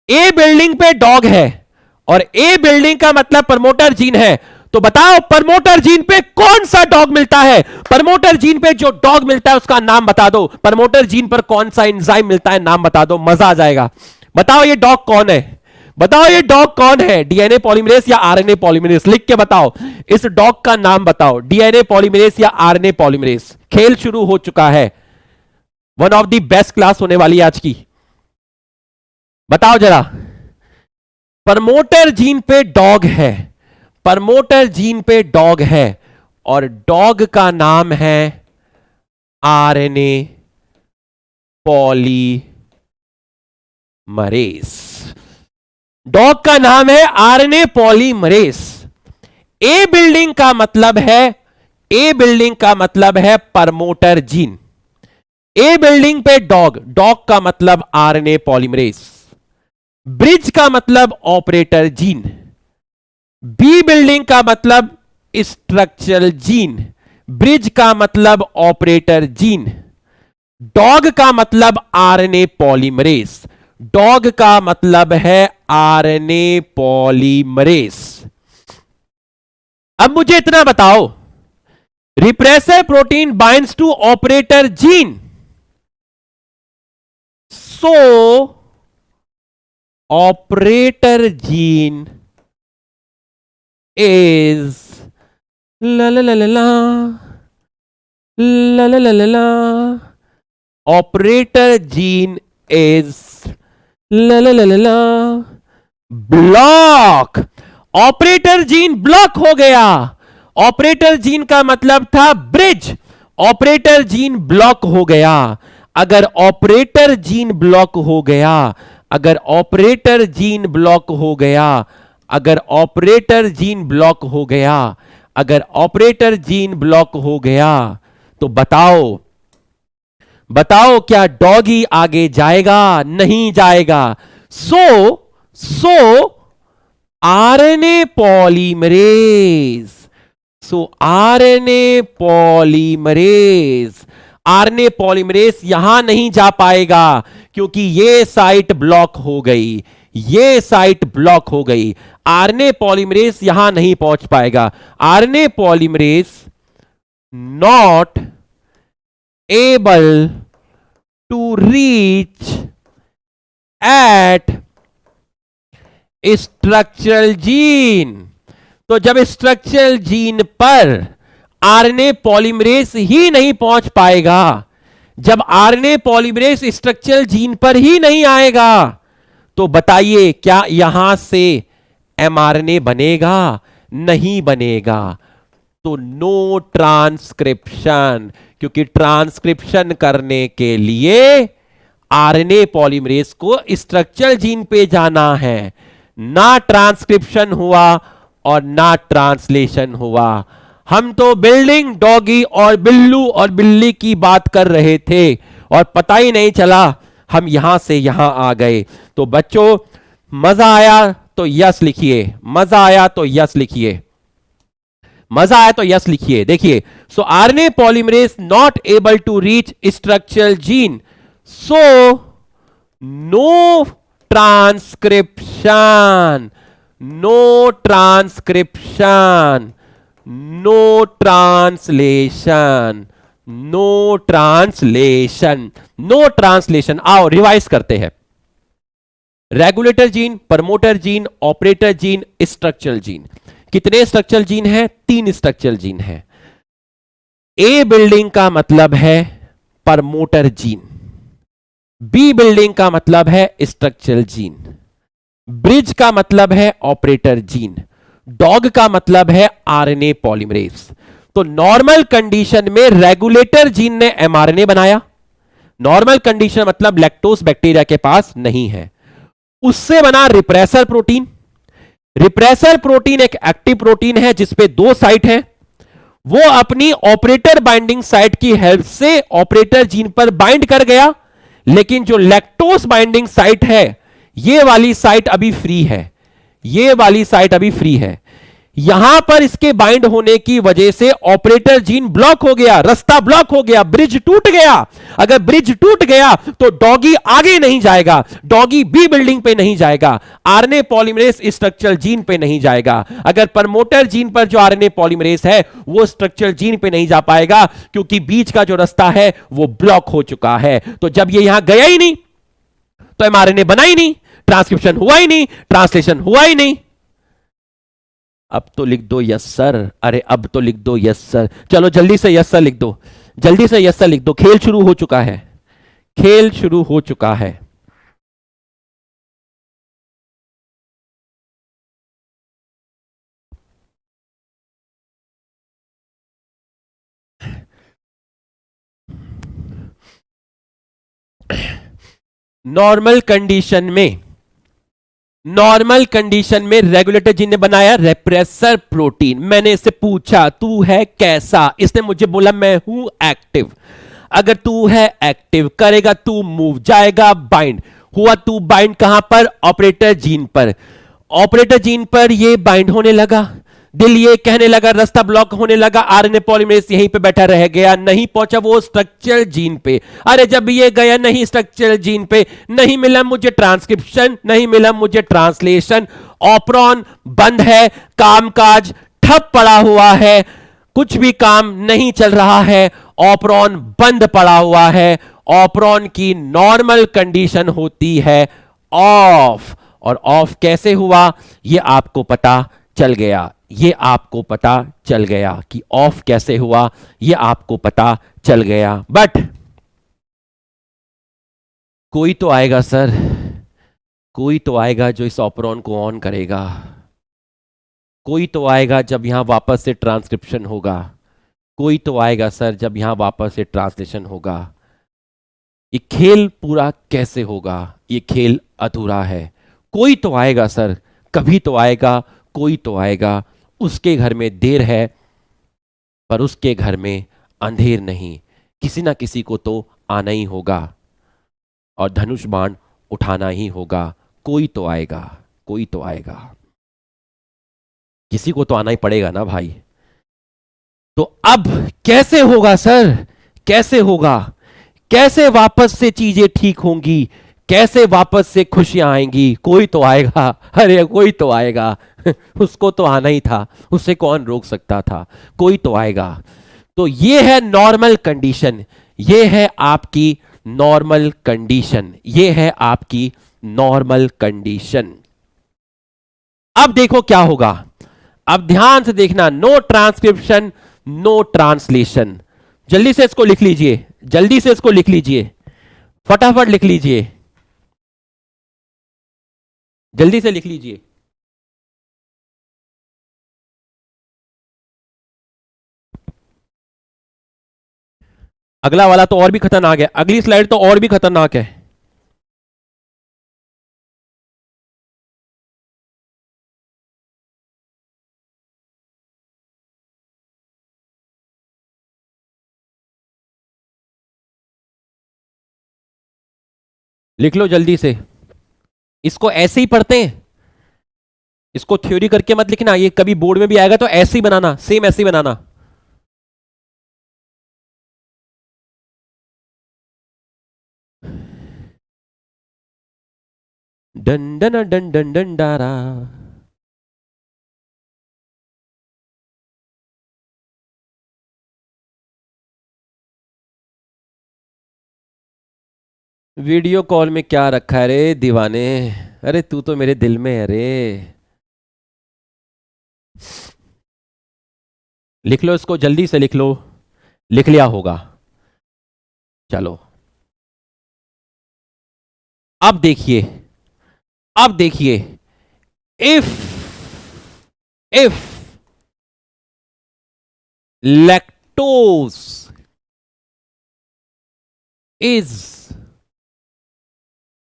ए बिल्डिंग पे डॉग है और ए बिल्डिंग का मतलब प्रमोटर जीन है। तो बताओ प्रमोटर जीन पे कौन सा डॉग मिलता है? प्रमोटर जीन पे जो डॉग मिलता है उसका नाम बता दो। प्रमोटर जीन पर कौन सा एंजाइम मिलता है, नाम बता दो, मजा आ जाएगा। बताओ ये डॉग कौन है? बताओ ये डॉग कौन है? डीएनए पॉलीमरेज या आरएनए पॉलीमरेज? लिख के बताओ, इस डॉग का नाम बताओ, डीएनए पॉलीमरेज या आरएनए पॉलीमरेज। खेल शुरू हो चुका है, one of the best class होने वाली है आज की। बताओ जरा, प्रमोटर जीन पे डॉग है, प्रमोटर जीन पे डॉग है और डॉग का नाम है आरएनए पॉलीमरेज। डॉग का नाम है आरएनए पॉलीमरेज। ए बिल्डिंग का मतलब है, ए बिल्डिंग का मतलब है प्रमोटर जीन। ए बिल्डिंग पे डॉग, डॉग का मतलब आरएनए पॉलीमरेज। ब्रिज का मतलब ऑपरेटर जीन। बी बिल्डिंग का मतलब स्ट्रक्चरल जीन, ब्रिज का मतलब ऑपरेटर जीन, डॉग का मतलब आरएनए पॉलीमरेज। डॉग का मतलब है आरएनए पॉलीमरेज। अब मुझे इतना बताओ, repressor protein binds to operator gene, so operator gene is la la la la la la la la la la operator gene is la la la la la block. Operator gene block हो गया। Operator gene का मतलब था bridge, operator gene block हो गया। अगर operator gene block हो गया, अगर ऑपरेटर जीन ब्लॉक हो गया, अगर ऑपरेटर जीन ब्लॉक हो गया, अगर ऑपरेटर जीन ब्लॉक हो गया, तो बताओ बताओ क्या डॉगी आगे जाएगा? नहीं जाएगा। सो आरएनए पॉलीमरेज, सो आरएनए पॉलीमरेज, आरएनए पॉलीमरेज यहां नहीं जा पाएगा क्योंकि ये साइट ब्लॉक हो गई, ये साइट ब्लॉक हो गई। आरएनए पॉलीमरेज यहां नहीं पहुंच पाएगा। RNA polymerase not able to reach at structural gene. तो जब स्ट्रक्चरल जीन पर आरएनए पॉलीमरेज ही नहीं पहुंच पाएगा, जब आरएनए पॉलीमरेज स्ट्रक्चरल जीन पर ही नहीं आएगा, तो बताइए क्या यहां से एमआरएनए बनेगा? नहीं बनेगा। तो नो ट्रांसक्रिप्शन, क्योंकि ट्रांसक्रिप्शन करने के लिए आरएनए पॉलीमरेज को स्ट्रक्चरल जीन पे जाना है। ना ट्रांसक्रिप्शन हुआ और ना ट्रांसलेशन हुआ। हम तो बिल्डिंग डॉगी और बिल्लू और बिल्ली की बात कर रहे थे और पता ही नहीं चला हम यहां से यहां आ गए। तो बच्चों, मजा आया तो यस लिखिए, मजा आया तो यस लिखिए, मजा आया तो यस लिखिए। देखिए, so RNA polymerase not able to reach structural gene, so no transcription, no transcription, no translation, no translation, no translation. आओ रिवाइज करते हैं। Regulator gene, promoter gene, operator gene, structural gene. कितने स्ट्रक्चरल जीन हैं? 3 structural gene हैं। ए building का मतलब है promoter gene, B building का मतलब है स्ट्रक्चरल जीन, ब्रिज का मतलब है ऑपरेटर जीन, डॉग का मतलब है आरएनए पॉलीमरेज। तो नॉर्मल कंडीशन में रेगुलेटर जीन ने एमआरएनए बनाया। नॉर्मल कंडीशन मतलब लैक्टोज बैक्टीरिया के पास नहीं है। उससे बना रिप्रेसर प्रोटीन। रिप्रेसर प्रोटीन एक एक्टिव प्रोटीन है जिसपे 2 साइट है। वो अपनी ऑपरेटर बाइंडिंग साइट की हेल्प से ऑपरेटर जीन पर बाइंड कर गया, लेकिन जो लैक्टोज बाइंडिंग साइट है, ये वाली साइट अभी फ्री है, ये वाली साइट अभी फ्री है। यहां पर इसके बाइंड होने की वजह से ऑपरेटर जीन ब्लॉक हो गया, रास्ता ब्लॉक हो गया, ब्रिज टूट गया। अगर ब्रिज टूट गया तो डॉगी आगे नहीं जाएगा, डॉगी बी बिल्डिंग पे नहीं जाएगा, आरएनए पॉलीमरेज स्ट्रक्चरल जीन पे नहीं जाएगा। अगर प्रमोटर जीन पर जो आरएनए पॉलीमरेज है वो स्ट्रक्चरल जीन पे नहीं जा पाएगा क्योंकि बीच का जो रास्ता है वो ब्लॉक हो चुका है। तो जब ये यहां गया ही नहीं तो एमआरएनए बना ही नहीं, ट्रांसक्रिप्शन हुआ ही नहीं, ट्रांसलेशन हुआ ही नहीं। अब तो लिख दो यस सर, अरे अब तो लिख दो यस सर, चलो जल्दी से यस सर लिख दो, जल्दी से यस सर लिख दो। खेल शुरू हो चुका है, खेल शुरू हो चुका है। नॉर्मल कंडीशन में, नॉर्मल कंडीशन में रेगुलेटर जीन ने बनाया रेप्रेसर प्रोटीन। मैंने इससे पूछा तू है कैसा, इसने मुझे बोला मैं हूं एक्टिव। अगर तू है एक्टिव, करेगा तू मूव, जाएगा बाइंड। हुआ तू बाइंड कहां पर? ऑपरेटर जीन पर। ऑपरेटर जीन पर ये बाइंड होने लगा, दिल ये कहने लगा, रास्ता ब्लॉक होने लगा, आरएनए पॉलीमरेज यहीं पे बैठा रह गया, नहीं पहुंचा वो स्ट्रक्चरल जीन पे। अरे जब ये गया नहीं स्ट्रक्चरल जीन पे, नहीं मिला मुझे ट्रांसक्रिप्शन, नहीं मिला मुझे ट्रांसलेशन, ऑपरॉन बंद है, कामकाज ठप पड़ा हुआ है, कुछ भी काम नहीं चल रहा है, ऑपरॉन बंद पड़ा हुआ है। ऑपरॉन की नॉर्मल कंडीशन होती है ऑफ, और ऑफ कैसे हुआ ये आपको पता चल गया, ये आपको पता चल गया कि ऑफ कैसे हुआ, ये आपको पता चल गया। बट कोई तो आएगा सर, कोई तो आएगा जो इस ऑपरॉन को ऑन करेगा, कोई तो आएगा जब यहां वापस से ट्रांसक्रिप्शन होगा, कोई तो आएगा सर जब यहां वापस से ट्रांसलेशन होगा। ये खेल पूरा कैसे होगा? ये खेल अधूरा है। कोई तो आएगा सर, कभी तो आएगा, कोई तो आएगा। उसके घर में देर है पर उसके घर में अंधेर नहीं। किसी ना किसी को तो आना ही होगा और धनुष बाण उठाना ही होगा। कोई तो आएगा, कोई तो आएगा, किसी को तो आना ही पड़ेगा ना भाई। तो अब कैसे होगा सर? कैसे होगा? कैसे वापस से चीजें ठीक होंगी? कैसे वापस से खुशियां आएंगी? कोई तो आएगा, अरे कोई तो आएगा। उसको तो आना ही था, उसे कौन रोक सकता था? कोई तो आएगा। तो ये है नॉर्मल कंडीशन, ये है आपकी नॉर्मल कंडीशन, ये है आपकी नॉर्मल कंडीशन। अब देखो क्या होगा। अब ध्यान से देखना, नो ट्रांसक्रिप्शन, नो ट्रांसलेशन। जल्दी से इसको लिख लीजिए, जल्दी से इसको लिख लीजिए, फटाफट लिख लीजिए, जल्दी से लिख लीजिए। अगला वाला तो और भी खतरनाक है, अगली स्लाइड तो और भी खतरनाक है। लिख लो जल्दी से। इसको ऐसे ही पढ़ते हैं, इसको थ्योरी करके मत लिखना, ये कभी बोर्ड में भी आएगा तो ऐसे ही बनाना, सेम ऐसे ही बनाना। Done done done done done डारा। वीडियो कॉल में क्या रखा है रे दीवाने? अरे तू तो मेरे दिल में है रे। लिख लो इसको, जल्दी से लिख लो, लिख लिया होगा। चलो अब देखिए, अब देखिए, if lactose is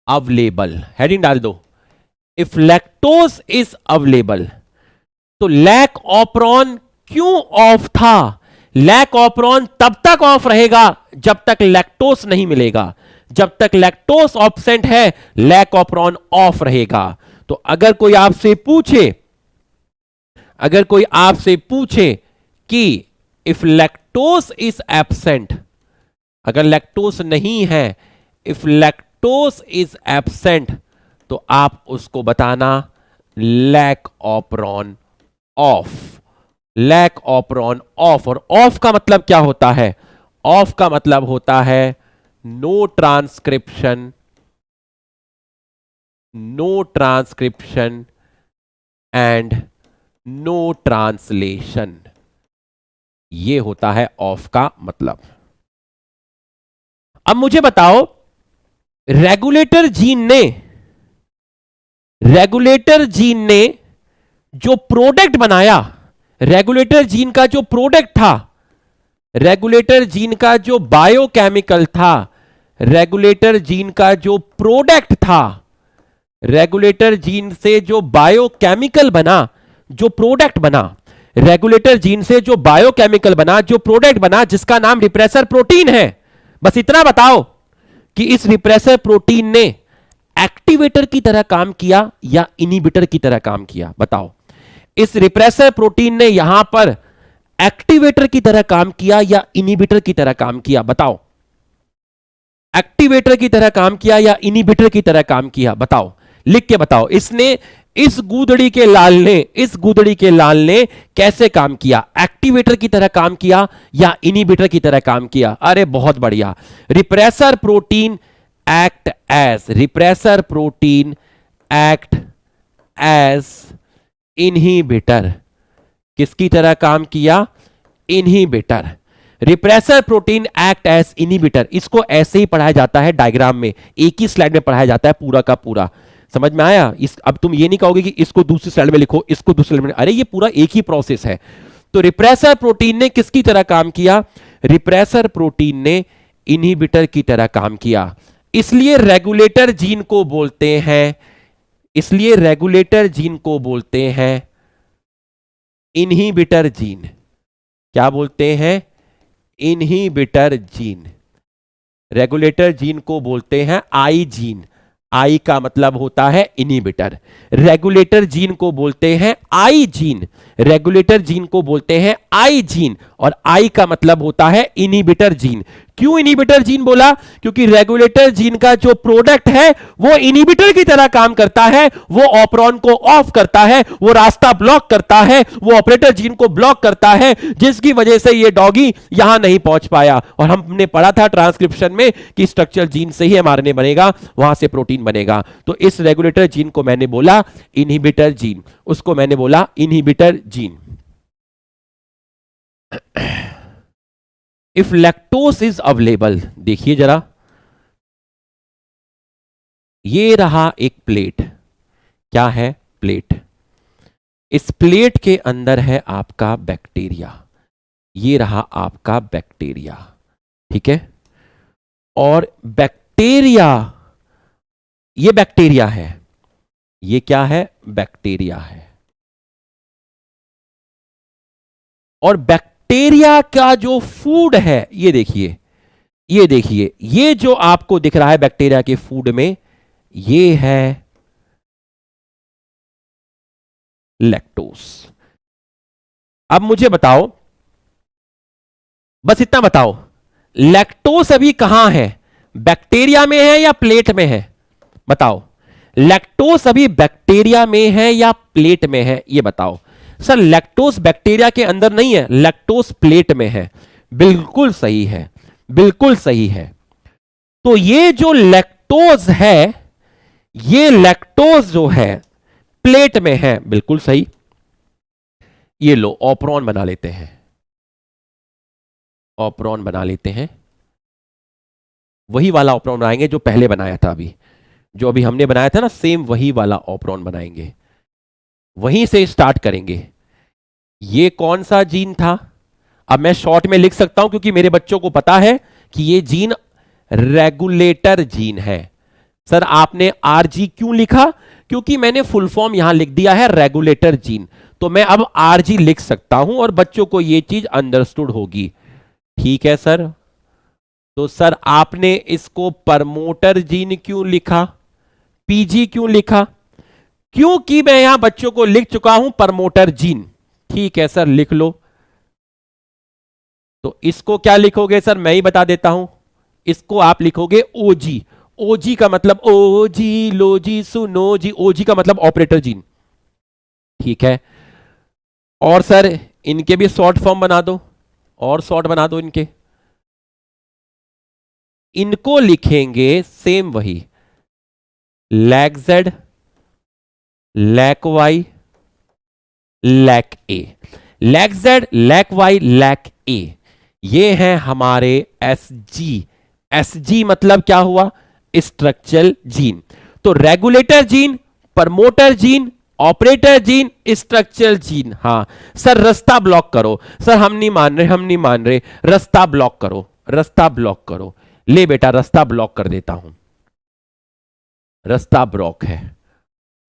available, heading डाल दो, इफ लैक्टोज इज अवेलेबल, तो लैक ऑपरॉन क्यों ऑफ था? लैक ऑपरॉन तब तक ऑफ रहेगा जब तक लैक्टोज नहीं मिलेगा। जब तक लैक्टोज ऑब्सेंट है, लैक ऑपरॉन ऑफ रहेगा। तो अगर कोई आपसे पूछे, अगर कोई आपसे पूछे कि इफ लैक्टोज इज एब्सेंट, अगर लैक्टोज नहीं है, इफ लैक्टोज इज एब्सेंट, तो आप उसको बताना lac operon off, lac operon off. और ऑफ का मतलब क्या होता है? ऑफ का मतलब होता है no transcription, no transcription and no translation. ये होता है ऑफ का मतलब। अब मुझे बताओ, रेगुलेटर जीन ने जो प्रोडक्ट बनाया, रेगुलेटर जीन का जो प्रोडक्ट था, रेगुलेटर जीन का जो बायोकेमिकल था, रेगुलेटर जीन का जो प्रोडक्ट था, रेगुलेटर जीन से जो बायोकेमिकल बना, जो प्रोडक्ट बना, रेगुलेटर जीन से जो बायोकेमिकल बना, जो प्रोडक्ट बना, जिसका नाम रिप्रेसर प्रोटीन है। बस इतना बताओ कि इस रिप्रेसर प्रोटीन ने एक्टिवेटर की तरह काम किया या इनिबिटर की तरह काम किया? बताओ, इस रिप्रेसर प्रोटीन ने यहां पर एक्टिवेटर की तरह काम किया या इनिबिटर की तरह काम किया? बताओ, एक्टिवेटर की तरह काम किया या इनिबिटर की तरह काम किया? बताओ, लिख के बताओ। इसने, इस गूदड़ी के लाल ने, इस गूदड़ी के लाल ने कैसे काम किया? एक्टिवेटर की तरह काम किया या इनिबिटर की तरह काम किया? अरे बहुत बढ़िया। Repressor protein act as, repressor protein act as inhibitor. किसकी तरह काम किया? Inhibitor. Repressor protein act as inhibitor. इसको ऐसे ही पढ़ाया जाता है डायग्राम में, एक ही स्लाइड में पढ़ाया जाता है पूरा का पूरा। समझ में आया? अब तुम ये नहीं कहोगे कि इसको दूसरी स्लाइड में लिखो, इसको दूसरी स्लाइड में, अरे ये पूरा एक ही प्रोसेस है। तो रिप्रेसर प्रोटीन ने किसकी तरह काम किया? रिप्रेसर प्रोटीन ने इनहिबिटर की तरह काम किया। इसलिए रेगुलेटर जीन को बोलते हैं, इसलिए रेगुलेटर जीन को बोलते हैं इनहिबिटर जीन। क्या बोलते हैं? Inhibitor gene. रेगुलेटर जीन को बोलते हैं आई जीन। आई का मतलब होता है इनहिबिटर। रेगुलेटर जीन को बोलते हैं आई जीन। रेगुलेटर जीन को बोलते हैं आई जीन, और आई का मतलब होता है इनहिबिटर जीन। क्यों इनहिबिटर जीन बोला? क्योंकि रेगुलेटर जीन का जो प्रोडक्ट है वो इनहिबिटर की तरह काम करता है। वो ऑपरॉन को ऑफ करता है, वो रास्ता ब्लॉक करता है, वो ऑपरेटर जीन को ब्लॉक करता है, जिसकी वजह से ये डॉगी यहां नहीं पहुंच पाया। और हमने पढ़ा था ट्रांसक्रिप्शन में कि स्ट्रक्चरल जीन से ही mRNA बनेगा, वहां से प्रोटीन बनेगा। तो इस रेगुलेटर जीन को मैंने बोला इनहिबिटर जीन, उसको मैंने बोला inhibitor gene. If lactose is available, देखिए जरा, ये रहा एक प्लेट। क्या है? प्लेट। इस प्लेट के अंदर है आपका बैक्टीरिया। ये रहा आपका बैक्टीरिया, ठीक है। और बैक्टीरिया, ये बैक्टीरिया है, ये क्या है? बैक्टीरिया है। और बैक्टीरिया का जो फूड है, ये देखिए, ये देखिए, ये जो आपको दिख रहा है बैक्टीरिया के फूड में, ये है लैक्टोज। अब मुझे बताओ, बस इतना बताओ, लैक्टोज अभी कहां है? बैक्टीरिया में है या प्लेट में है? बताओ, लैक्टोज अभी बैक्टीरिया में है या प्लेट में है? ये बताओ। सर लैक्टोज बैक्टीरिया के अंदर नहीं है, लैक्टोज प्लेट में है। बिल्कुल सही है, बिल्कुल सही है। तो ये जो लैक्टोज है, ये लैक्टोज जो है प्लेट में है, बिल्कुल सही। ये लो ऑपरॉन बना लेते हैं, ऑपरॉन बना लेते हैं। वही वाला ऑपरॉन बनाएंगे जो पहले बनाया था, अभी जो अभी हमने बनाया था ना, सेम वही वाला ऑपरॉन बनाएंगे, वहीं से स्टार्ट करेंगे। ये कौन सा जीन था? अब मैं शॉर्ट में लिख सकता हूं क्योंकि मेरे बच्चों को पता है कि ये जीन रेगुलेटर जीन है। सर आपने आरजी क्यों लिखा? क्योंकि मैंने फुल फॉर्म यहां लिख दिया है रेगुलेटर जीन, तो मैं अब आरजी लिख सकता हूं और बच्चों को यह चीज अंडरस्टूड होगी। ठीक है सर। तो सर आपने इसको प्रमोटर जीन क्यों लिखा? पीजी क्यों लिखा? क्योंकि मैं यहां बच्चों को लिख चुका हूं प्रमोटर जीन। ठीक है सर, लिख लो। तो इसको क्या लिखोगे सर? मैं ही बता देता हूं। इसको आप लिखोगे ओजी। ओजी का मतलब ओजी लोजी सुनो जी, ओजी का मतलब ऑपरेटर जीन। ठीक है। और सर इनके भी शॉर्ट फॉर्म बना दो, और शॉर्ट बना दो इनके। इनको लिखेंगे सेम वही, lac Z, lac Y, lac A. Lac Z, lac Y, lac A, ये हैं हमारे एसजी। एसजी मतलब क्या हुआ? Structural gene. तो regulator gene, promoter gene, operator gene, structural gene. हां सर रास्ता ब्लॉक करो। सर हम नहीं मान रहे, हम नहीं मान रहे, रास्ता ब्लॉक करो, रास्ता ब्लॉक करो। ले बेटा रास्ता ब्लॉक कर देता हूं। रास्ता ब्लॉक है,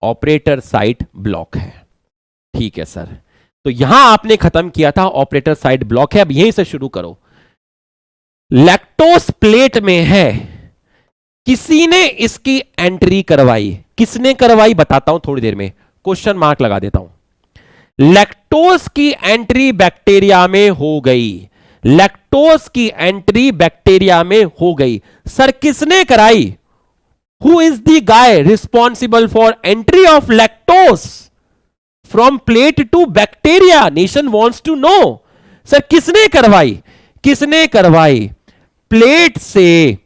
ऑपरेटर साइट ब्लॉक है। ठीक है सर। तो यहां आपने खत्म किया था, ऑपरेटर साइट ब्लॉक है। अब यहीं से शुरू करो। लैक्टोज प्लेट में है, किसी ने इसकी एंट्री करवाई। किसने करवाई बताता हूं थोड़ी देर में, क्वेश्चन मार्क लगा देता हूं। लैक्टोज की एंट्री बैक्टीरिया में हो गई। लैक्टोज की एंट्री बैक्टीरिया में हो गई। सर किसने कराई? Who is the guy responsible for entry of lactose from plate to bacteria? Nation wants to know. Sir किसने करवाई? किसने करवाई? प्लेट से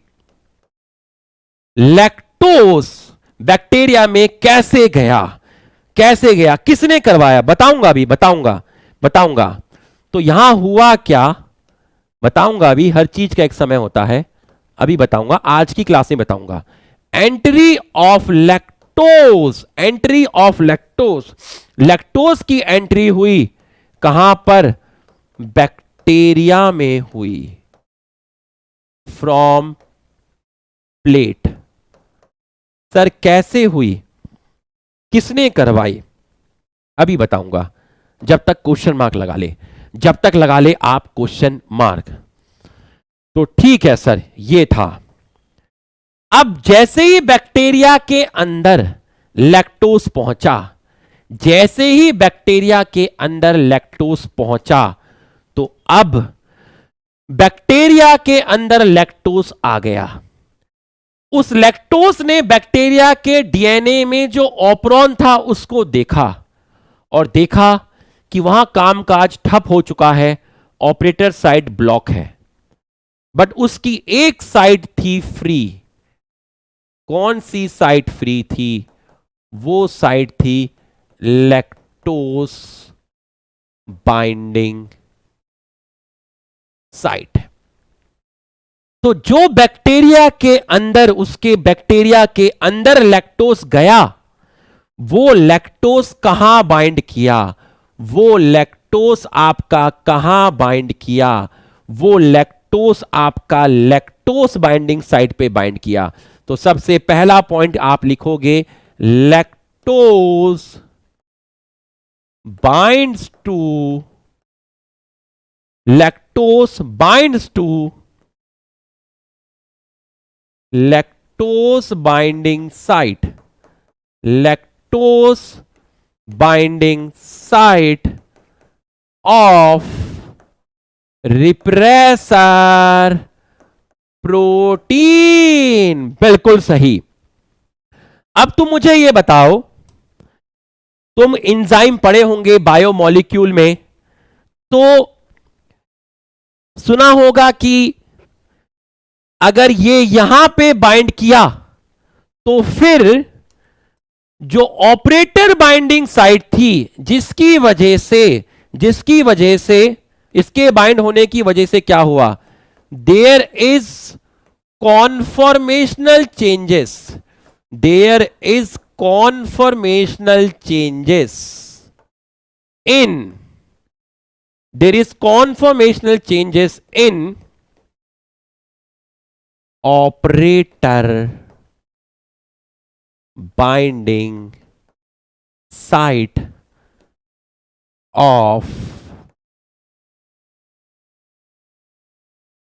लैक्टोज बैक्टीरिया में कैसे गया? कैसे गया? किसने करवाया? बताऊंगा अभी, बताऊंगा, बताऊंगा। तो यहां हुआ क्या बताऊंगा अभी, हर चीज का एक समय होता है, अभी बताऊंगा, आज की क्लास में बताऊंगा। Entry of lactose, entry of lactose, lactose की एंट्री हुई कहां पर? बैक्टीरिया में हुई। From plate. सर कैसे हुई, किसने करवाई, अभी बताऊंगा। जब तक क्वेश्चन मार्क लगा ले, जब तक लगा ले आप क्वेश्चन मार्क। तो ठीक है सर, ये था। अब जैसे ही बैक्टीरिया के अंदर लैक्टोज पहुंचा, जैसे ही बैक्टीरिया के अंदर लैक्टोज पहुंचा, तो अब बैक्टीरिया के अंदर लैक्टोज आ गया। उस लैक्टोज ने बैक्टीरिया के डीएनए में जो ऑपरॉन था उसको देखा और देखा कि वहां कामकाज ठप हो चुका है, ऑपरेटर साइट ब्लॉक है। बट उसकी एक साइट थी फ्री। कौन सी साइट फ्री थी? वो साइट थी लैक्टोज बाइंडिंग साइट। तो जो बैक्टीरिया के अंदर, उसके बैक्टीरिया के अंदर लैक्टोज गया, वो लैक्टोज कहां बाइंड किया? वो लैक्टोज आपका कहां बाइंड किया? वो लैक्टोज आपका लैक्टोज बाइंडिंग साइट पे बाइंड किया। तो सबसे पहला पॉइंट आप लिखोगे, lactose binds to, lactose binds to lactose binding site, lactose binding site of repressor protein. बिल्कुल सही। अब तुम मुझे यह बताओ, तुम एंजाइम पढ़े होंगे बायोमोलिक्यूल में, तो सुना होगा कि अगर ये यहां पे बाइंड किया तो फिर जो ऑपरेटर बाइंडिंग साइट थी, जिसकी वजह से इसके बाइंड होने की वजह से क्या हुआ? There is conformational changes, there is conformational changes in, there is conformational changes in operator binding site of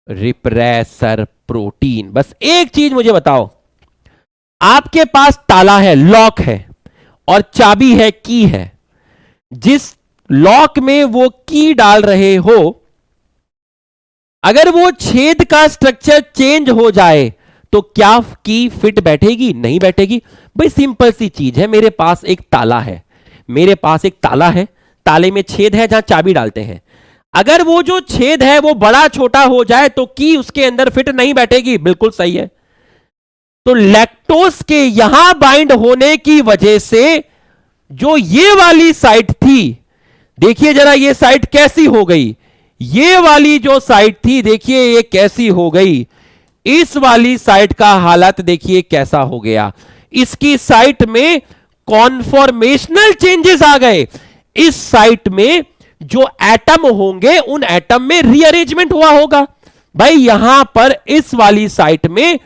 repressor protein. बस एक चीज मुझे बताओ, आपके पास ताला है, लॉक है, और चाबी है, की है। जिस लॉक में वो की डाल रहे हो, अगर वो छेद का स्ट्रक्चर चेंज हो जाए तो क्या की फिट बैठेगी? नहीं बैठेगी। भाई सिंपल सी चीज है, मेरे पास एक ताला है, मेरे पास एक ताला है, ताले में छेद है जहां चाबी डालते हैं। अगर वो जो छेद है वो बड़ा छोटा हो जाए तो की उसके अंदर फिट नहीं बैठेगी। बिल्कुल सही है। तो लैक्टोज के यहां बाइंड होने की वजह से जो ये वाली साइट थी, देखिए जरा ये साइट कैसी हो गई। ये वाली जो साइट थी, देखिए ये कैसी हो गई। इस वाली साइट का हालत देखिए कैसा हो गया। इसकी साइट में कॉन्फॉर्मेशनल चेंजेस आ गए। इस साइट में जो एटम होंगे उन एटम में रीअरेंजमेंट हुआ होगा। भाई यहां पर इस वाली साइट में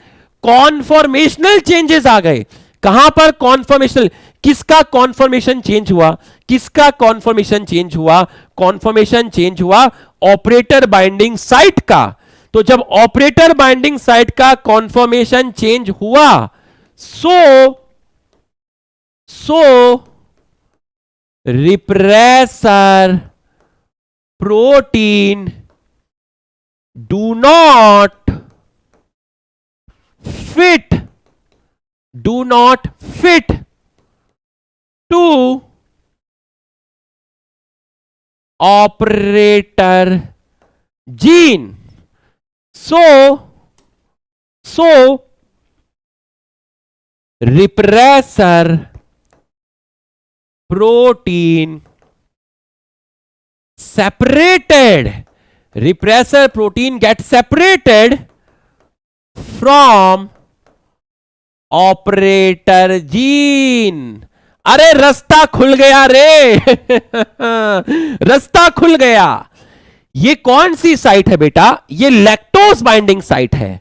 कॉन्फॉर्मेशनल चेंजेस आ गए। कहां पर कॉन्फॉर्मेशनल? किसका कॉन्फॉर्मेशन चेंज हुआ? किसका कॉन्फॉर्मेशन चेंज हुआ? कॉन्फॉर्मेशन चेंज हुआ ऑपरेटर बाइंडिंग साइट का। तो जब ऑपरेटर बाइंडिंग साइट का कॉन्फॉर्मेशन चेंज हुआ, so repressor protein do not fit to operator gene. So repressor protein separated, repressor protein gets separated from operator gene। अरे रास्ता खुल गया रे रास्ता खुल गया। ये कौन सी साइट है बेटा? ये लैक्टोज बाइंडिंग साइट है।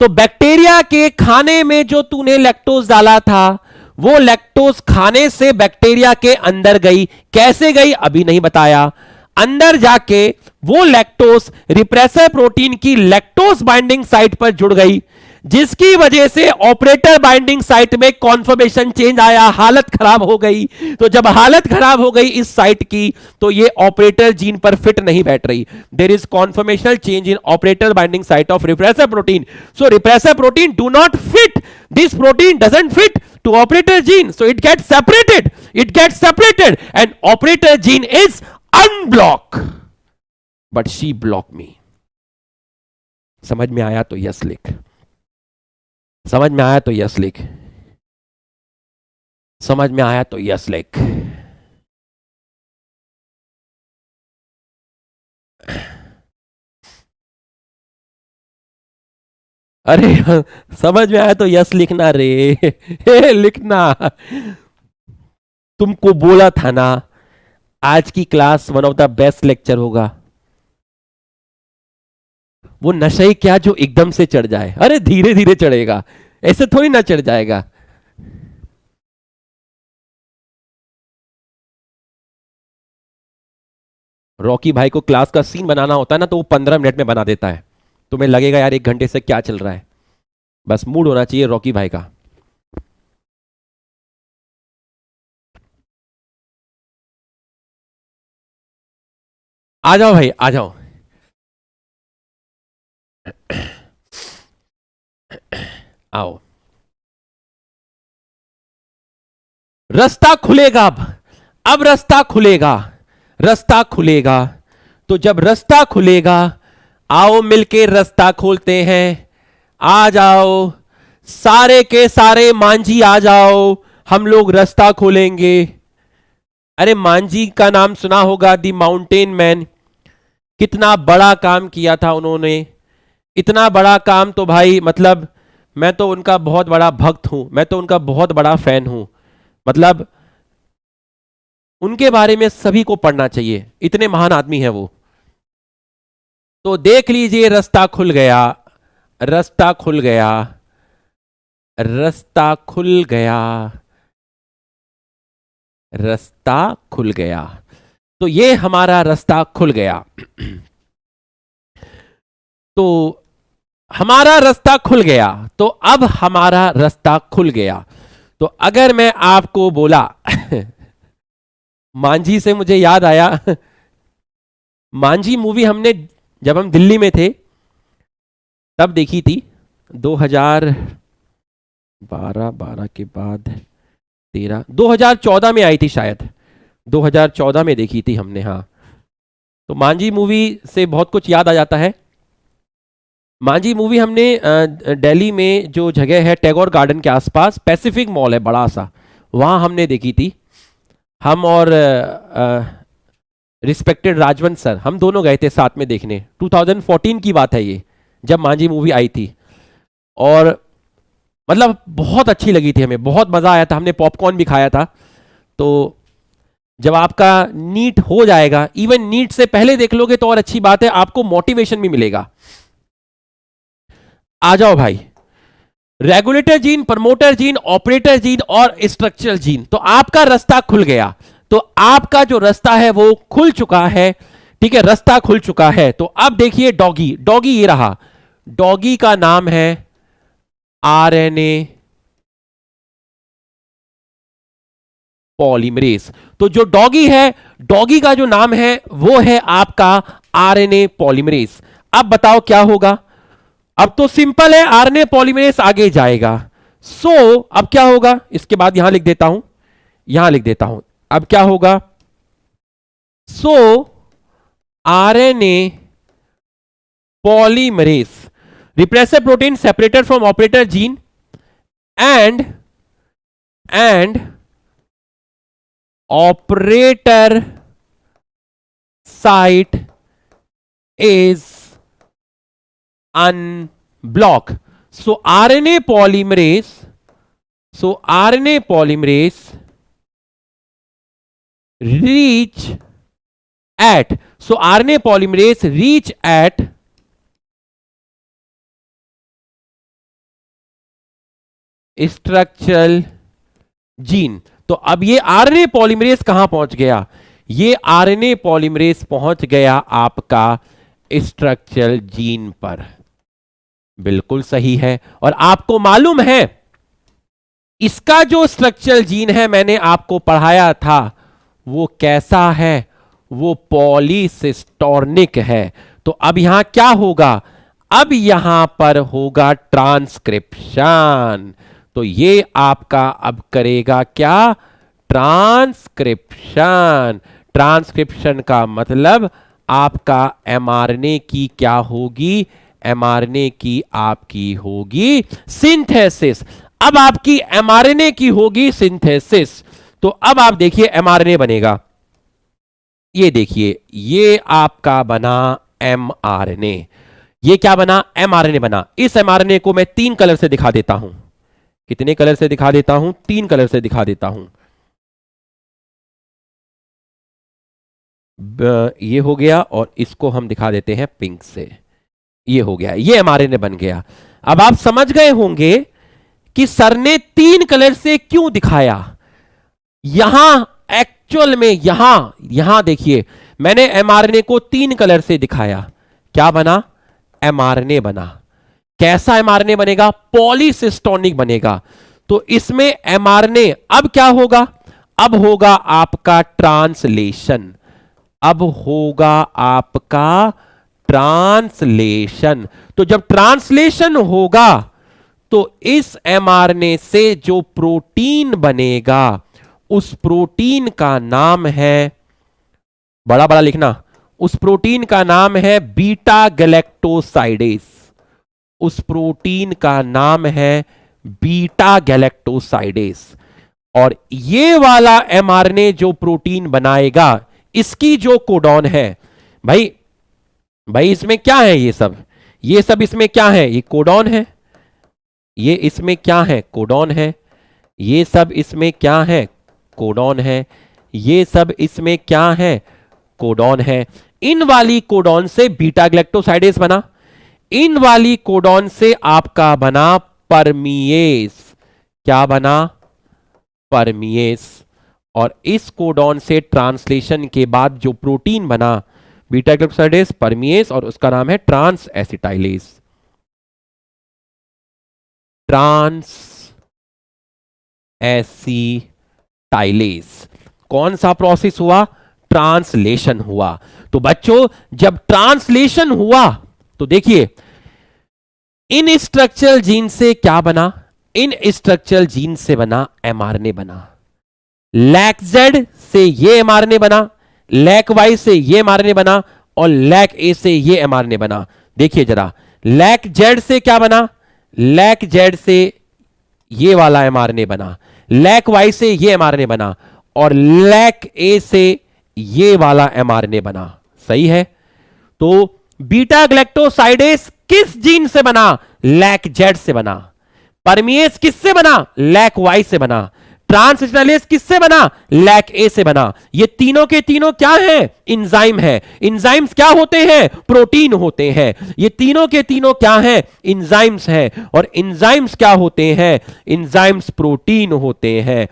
तो बैक्टीरिया के खाने में जो तूने लैक्टोज डाला था, वो लैक्टोज खाने से बैक्टीरिया के अंदर गई। कैसे गई अभी नहीं बताया। अंदर जाके वो लैक्टोज रिप्रेसर प्रोटीन की लैक्टोज बाइंडिंग साइट पर जुड़ गई, जिसकी वजह से ऑपरेटर बाइंडिंग साइट में कॉन्फर्मेशन चेंज आया, हालत खराब हो गई। तो जब हालत खराब हो गई इस साइट की, तो ये ऑपरेटर जीन पर फिट नहीं बैठ रही। There is conformational change in operator binding site of repressor protein. So repressor protein do not fit, this protein doesn't fit to operator gene, so it gets separated and operator gene is unblock, but she blocked me. समझ में आया तो yes लिख, समझ में आया तो yes लिख, समझ में आया तो यस लिख। अरे समझ में आया तो यस लिखना रे। लिखना। तुमको बोला था ना आज की class one of the best lecture होगा। वो नशा ही क्या जो एकदम से चढ़ जाए, अरे धीरे धीरे चढ़ेगा, ऐसे थोड़ी ना चढ़ जाएगा। रॉकी भाई को क्लास का सीन बनाना होता है ना, तो वो 15 मिनट में बना देता है। तुम्हें लगेगा यार 1 घंटे से क्या चल रहा है। बस मूड होना चाहिए रॉकी भाई का। आ जाओ भाई आ जाओ। आओ, रास्ता खुलेगा अब रास्ता खुलेगा, रास्ता खुलेगा। तो जब रास्ता खुलेगा, आओ मिलके रास्ता खोलते हैं। आ जाओ सारे के सारे मांझी आ जाओ, हम लोग रास्ता खोलेंगे। अरे मांझी का नाम सुना होगा, दी माउंटेन मैन। कितना बड़ा काम किया था उन्होंने, इतना बड़ा काम तो भाई मतलब मैं तो उनका बहुत बड़ा भक्त हूं, मैं तो उनका बहुत बड़ा फैन हूं। मतलब उनके बारे में सभी को पढ़ना चाहिए, इतने महान आदमी हैं वो। तो देख लीजिए रास्ता खुल गया, रास्ता खुल गया, रास्ता खुल गया, रास्ता खुल गया। तो ये हमारा रास्ता खुल गया। तो हमारा रास्ता खुल गया, तो अब हमारा रास्ता खुल गया। तो अगर मैं आपको बोला मांझी से मुझे याद आया, मांझी मूवी हमने जब हम दिल्ली में थे तब देखी थी। 2012 के बाद 2014 में आई थी शायद, 2014 में देखी थी हमने। हाँ, तो मांझी मूवी से बहुत कुछ याद आ जाता है। मांझी मूवी हमने दिल्ली में जो जगह है टैगोर गार्डन के आसपास, पैसिफिक मॉल है बड़ा सा, वहाँ हमने देखी थी। हम और रिस्पेक्टेड राजवंत सर, हम दोनों गए थे साथ में देखने। 2014 की बात है ये, जब मांझी मूवी आई थी। और मतलब बहुत अच्छी लगी थी हमें, बहुत मज़ा आया था, हमने पॉपकॉर्न भी खाया था। तो जब आपका नीट हो जाएगा, इवन नीट से पहले देख लोगे तो और अच्छी बात है, आपको मोटिवेशन भी मिलेगा। आ जाओ भाई, regulator gene, promoter gene, operator gene और स्ट्रक्चरल जीन। तो आपका रास्ता खुल गया, तो आपका जो रास्ता है वो खुल चुका है। ठीक है, रास्ता खुल चुका है। तो अब देखिए डॉगी, डॉगी ये रहा, डॉगी का नाम है आरएनए पॉलीमरेज। तो जो डॉगी है, डॉगी का जो नाम है वो है आपका आरएनए पॉलीमरेज। अब बताओ क्या होगा? अब तो सिंपल है, आरएनए पॉलीमरेज आगे जाएगा। अब क्या होगा, इसके बाद यहां लिख देता हूं, यहां लिख देता हूं। अब क्या होगा? RNA polymerase, repressor protein separated from operator gene and operator site is unblocked. So RNA polymerase reach at, so RNA polymerase reach at structural gene. तो अब ये आरएनए पॉलीमरेज कहां पहुंच गया? ये आरएनए पॉलीमरेज पहुंच गया आपका स्ट्रक्चरल जीन पर। बिल्कुल सही है। और आपको मालूम है इसका जो स्ट्रक्चरल जीन है मैंने आपको पढ़ाया था वो कैसा है? वो पॉलीसिस्टोर्निक है। तो अब यहां क्या होगा? अब यहां पर होगा ट्रांसक्रिप्शन। तो ये आपका अब करेगा क्या? ट्रांसक्रिप्शन। ट्रांसक्रिप्शन का मतलब आपका एमआरएनए की क्या होगी? एमआरएनए की आपकी होगी सिंथेसिस। अब आपकी एमआरएनए की होगी सिंथेसिस। तो अब आप देखिए एमआरएनए बनेगा। ये देखिए ये आपका बना एमआरएनए। ये क्या बना? एमआरएनए बना। इस एमआरएनए को मैं 3 कलर से दिखा देता हूं। कितने कलर से दिखा देता हूं? 3 कलर से दिखा देता हूं। ये हो गया और इसको हम दिखा देते हैं पिंक से। ये हो गया, ये एमआरएनए बन गया। अब आप समझ गए होंगे कि सर ने 3 कलर से क्यों दिखाया। यहां एक्चुअल में यहां देखिए मैंने एमआरएनए को 3 कलर से दिखाया। क्या बना? एमआरएनए बना। कैसा एमआरएनए बनेगा? पॉलीसिस्टोनिक बनेगा। तो इसमें एमआरएनए अब क्या होगा? अब होगा आपका ट्रांसलेशन। अब होगा आपका ट्रांसलेशन। तो जब ट्रांसलेशन होगा तो इस एमआरएनए से जो प्रोटीन बनेगा उस प्रोटीन का नाम है, बड़ा बड़ा लिखना, उस प्रोटीन का नाम है बीटा गैलेक्टोसाइडेस। उस प्रोटीन का नाम है बीटा गैलेक्टोसाइडेस। और ये वाला एमआरएनए जो प्रोटीन बनाएगा इसकी जो कोडॉन है, भाई इसमें क्या है? ये सब इसमें क्या है? ये कोडॉन है। ये इसमें क्या है? कोडॉन है। ये सब इसमें क्या है? कोडॉन है। ये सब इसमें क्या है? कोडॉन है। इन वाली कोडॉन से बीटा गैलेक्टोसाइडेस बना। इन वाली कोडॉन से आपका बना परमिएस। क्या बना? परमिएस। और इस कोडॉन से ट्रांसलेशन के बाद जो प्रोटीन बना बीटा गैलेक्टोसाइडेस, परमिएस, और उसका नाम है ट्रांस एसिटाइलेस। Trans acetylase. कौन सा प्रोसेस हुआ? ट्रांसलेशन हुआ। तो बच्चों जब ट्रांसलेशन हुआ तो देखिए इन स्ट्रक्चरल जीन से क्या बना? इन स्ट्रक्चरल जीन से बना एमआरएनए बना। लैक जेड से ये एमआरएनए बना, लैक वाई से ये एमआरएनए बना, और लैक ए से ये एमआरएनए बना। देखिए जरा, लैक जेड से क्या बना? लैक जेड से ये वाला एमआरएनए बना, लैक वाई से ये एमआरएनए बना, और लैक ए से ये वाला एमआरएनए बना। सही है। तो बीटा गैलेक्टोसाइडेस किस जीन से बना? लैक जेड से बना। परमिएस किससे बना? लैक वाई से बना। ट्रांस एसिटाइलेस किससे बना? लैक ए से बना। ये तीनों के तीनों क्या है? इंजाइम है। इंजाइम्स क्या होते हैं? प्रोटीन होते हैं। ये तीनों के तीनों क्या हैं? इंजाइम्स हैं। और इंजाइम्स क्या होते हैं? इंजाइम्स प्रोटीन होते हैं।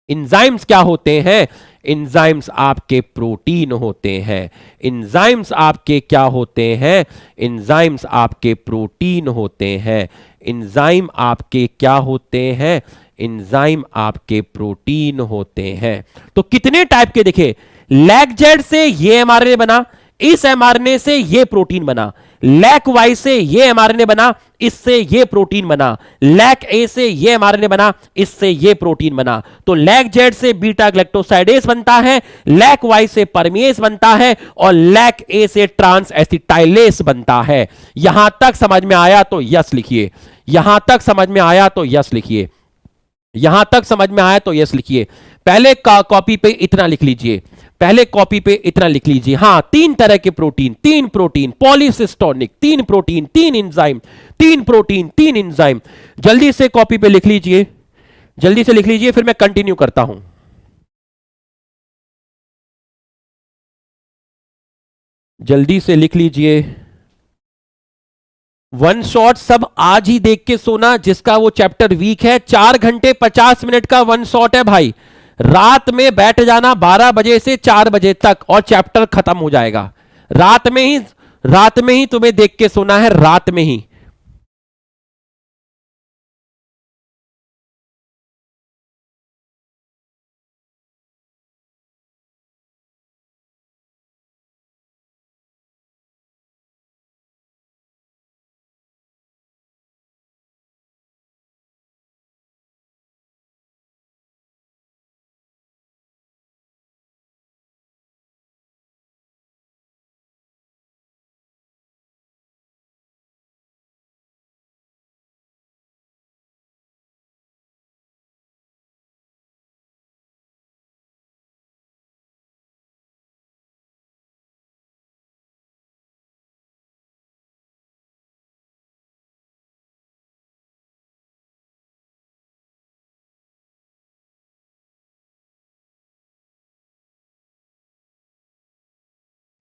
इंजाइम्स क्या होते हैं? इंजाइम्स आपके प्रोटीन होते हैं। इंजाइम्स आपके क्या होते हैं? इंजाइम्स आपके प्रोटीन होते हैं। इंजाइम आपके क्या होते हैं? इंजाइम आपके प्रोटीन होते हैं। तो कितने टाइप के देखे? लैक जेड से ये एमआरएनए बना, इस एमआरएनए से ये प्रोटीन बना। लैक वाई से ये एमआरएनए बना, इससे ये प्रोटीन बना। लैक ए से ये एमआरएनए बना, इससे ये प्रोटीन बना। तो लैक जेड से बीटा गैलेक्टोसाइडेस बनता है, लैक वाई से परमिएस बनता है, और लैक ए से ट्रांस एसिटाइलेस बनता है। यहां तक समझ में आया तो यस लिखिए। यहां तक समझ में आया तो यस लिखिए। यहां तक समझ में आया तो यस लिखिए। पहले कॉपी पे इतना लिख लीजिए। पहले कॉपी पे इतना लिख लीजिए। हां, 3 तरह के protein, 3 protein पॉलीसिस्टोनिक, 3 protein 3 enzyme, 3 protein 3 enzyme. जल्दी से कॉपी पे लिख लीजिए, जल्दी से लिख लीजिए, फिर मैं कंटिन्यू करता हूं। जल्दी से लिख लीजिए। वन शॉट सब आज ही देख के सोना, जिसका वो चैप्टर वीक है। 4 घंटे 50 मिनट का वन शॉट है भाई। रात में बैठ जाना 12 बजे से 4 बजे तक और चैप्टर खत्म हो जाएगा। रात में ही तुम्हें देख के सोना है, रात में ही।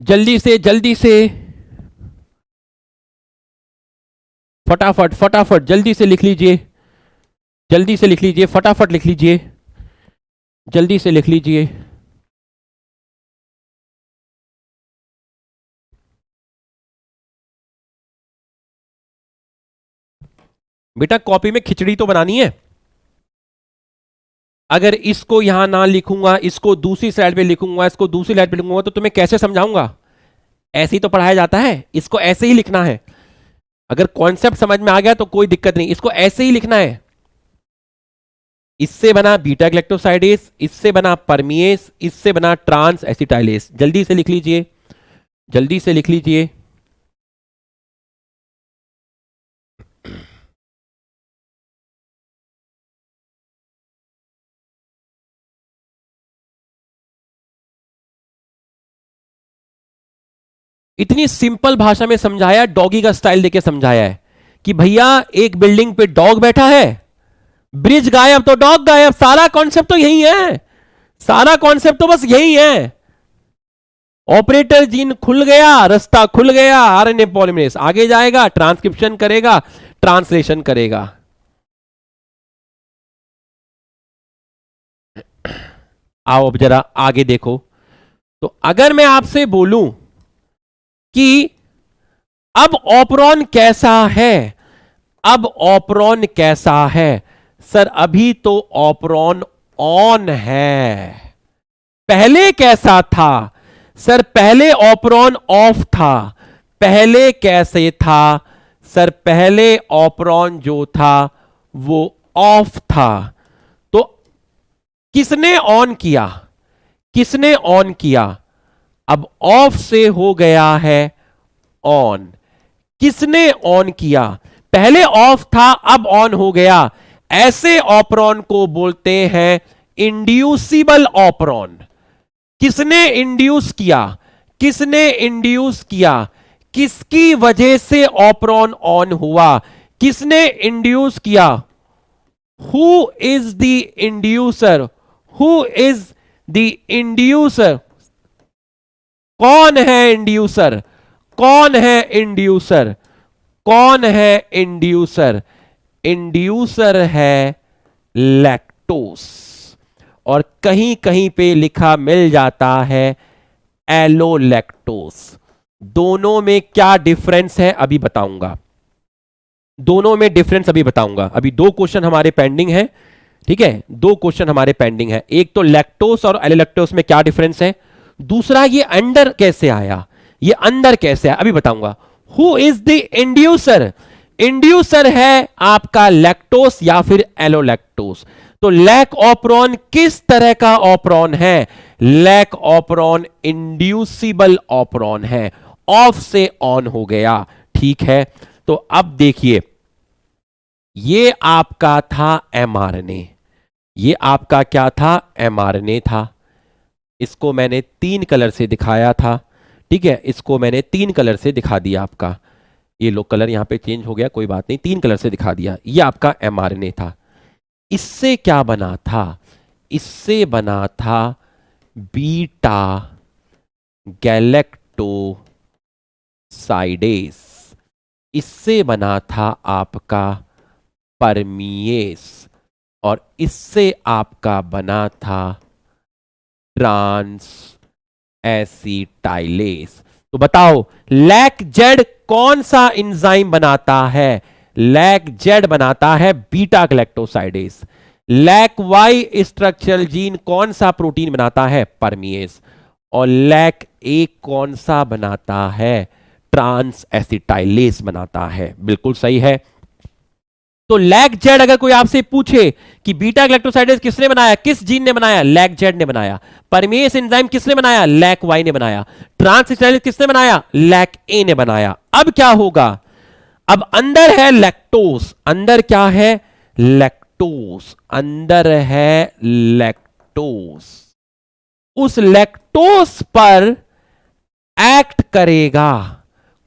जल्दी से फटाफट फटाफट जल्दी से लिख लीजिए। जल्दी से लिख लीजिए, फटाफट लिख लीजिए, जल्दी से लिख लीजिए। बेटा कॉपी में खिचड़ी तो बनानी है। अगर इसको यहां ना लिखूंगा, इसको दूसरी स्लाइड पे लिखूंगा, इसको दूसरी स्लाइड पे लिखूंगा, तो तुम्हें कैसे समझाऊंगा? ऐसे ही तो पढ़ाया जाता है, इसको ऐसे ही लिखना है। अगर कॉन्सेप्ट समझ में आ गया तो कोई दिक्कत नहीं, इसको ऐसे ही लिखना है। इससे बना बीटा ग्लैक्टोसाइडेस, इससे बना परमिएस, इससे बना ट्रांस एसिटाइलेस। जल्दी से लिख लीजिए, जल्दी से लिख लीजिए। इतनी सिंपल भाषा में समझाया, डॉगी का स्टाइल देके समझाया है कि भैया एक बिल्डिंग पे डॉग बैठा है, ब्रिज गायब तो डॉग गायब। सारा कॉन्सेप्ट तो यही है, सारा कॉन्सेप्ट तो बस यही है। ऑपरेटर जीन खुल गया, रास्ता खुल गया, आरएनए पॉलीमरेज आगे जाएगा, ट्रांसक्रिप्शन करेगा, ट्रांसलेशन करेगा। आओ अब जरा आगे देखो। तो अगर मैं आपसे बोलूं कि अब ऑपरॉन कैसा है, अब ऑपरॉन कैसा है? सर अभी तो ऑपरॉन ऑन है। पहले कैसा था? सर पहले ऑपरॉन ऑफ था। पहले कैसे था? सर पहले ऑपरॉन जो था वो ऑफ था। तो किसने ऑन किया? किसने ऑन किया? अब ऑफ से हो गया है ऑन। किसने ऑन किया? पहले ऑफ था, अब ऑन हो गया। ऐसे ऑपरॉन को बोलते हैं इंड्यूसिबल ऑपरॉन। किसने इंड्यूस किया? किसने इंड्यूस किया? किसकी वजह से ऑपरॉन ऑन हुआ? किसने इंड्यूस किया? Who is the inducer? Who is the inducer? कौन है इंड्यूसर? कौन है इंड्यूसर? कौन है इंड्यूसर? इंड्यूसर है लैक्टोस। और कहीं कहीं पे लिखा मिल जाता है एलोलैक्टोस। दोनों में क्या डिफरेंस है अभी बताऊंगा। दोनों में डिफरेंस अभी बताऊंगा। अभी 2 क्वेश्चन हमारे पेंडिंग है, ठीक है? 2 क्वेश्चन हमारे पेंडिंग है। एक तो लैक्टोस और एलोलैक्टोस में क्या डिफरेंस है, दूसरा ये अंदर कैसे आया, ये अंदर कैसे आया, अभी बताऊंगा। Who is the inducer? Inducer है आपका लैक्टोस या फिर एलोलैक्टोस। तो लैक ऑपरॉन किस तरह का ऑपरॉन है? लैक ऑपरॉन इंड्यूसिबल ऑपरॉन है, ऑफ से ऑन हो गया, ठीक है? तो अब देखिए, ये आपका था एमआरएनए। ये आपका क्या था? एमआरएनए था। इसको मैंने 3 कलर से दिखाया था, ठीक है? इसको मैंने 3 कलर से दिखा दिया आपका। ये लो कलर यहां पे चेंज हो गया, कोई बात नहीं, 3 कलर से दिखा दिया। ये आपका एमआरएनए था। इससे क्या बना था? इससे बना था बीटा गैलेक्टो साइडेस, इससे बना था आपका परमिएस और इससे आपका बना था ट्रांस एसिटाइलेस। तो बताओ लैक जेड कौन सा एंजाइम बनाता है? लैक जेड बनाता है beta galactosidase. Lac Y structural gene कौन सा प्रोटीन बनाता है? परमिएस। और लैक ए कौन सा बनाता है? ट्रांस एसिटाइलेस बनाता है। बिल्कुल सही है। तो लैक जेड अगर कोई आपसे पूछे कि बीटा गैलेक्टोसाइडेस किसने बनाया, किस जीन ने बनाया? लैक जेड ने बनाया। परमेस एंजाइम किसने बनाया? लैक वाई ने बनाया। ट्रांस एसिटाइलेस किसने बनाया? लैक ए ने बनाया। अब क्या होगा? अब अंदर है लैक्टोस, अंदर क्या है? लैक्टोस, अंदर है लैक्टोस। उस लैक्टोस पर एक्ट करेगा,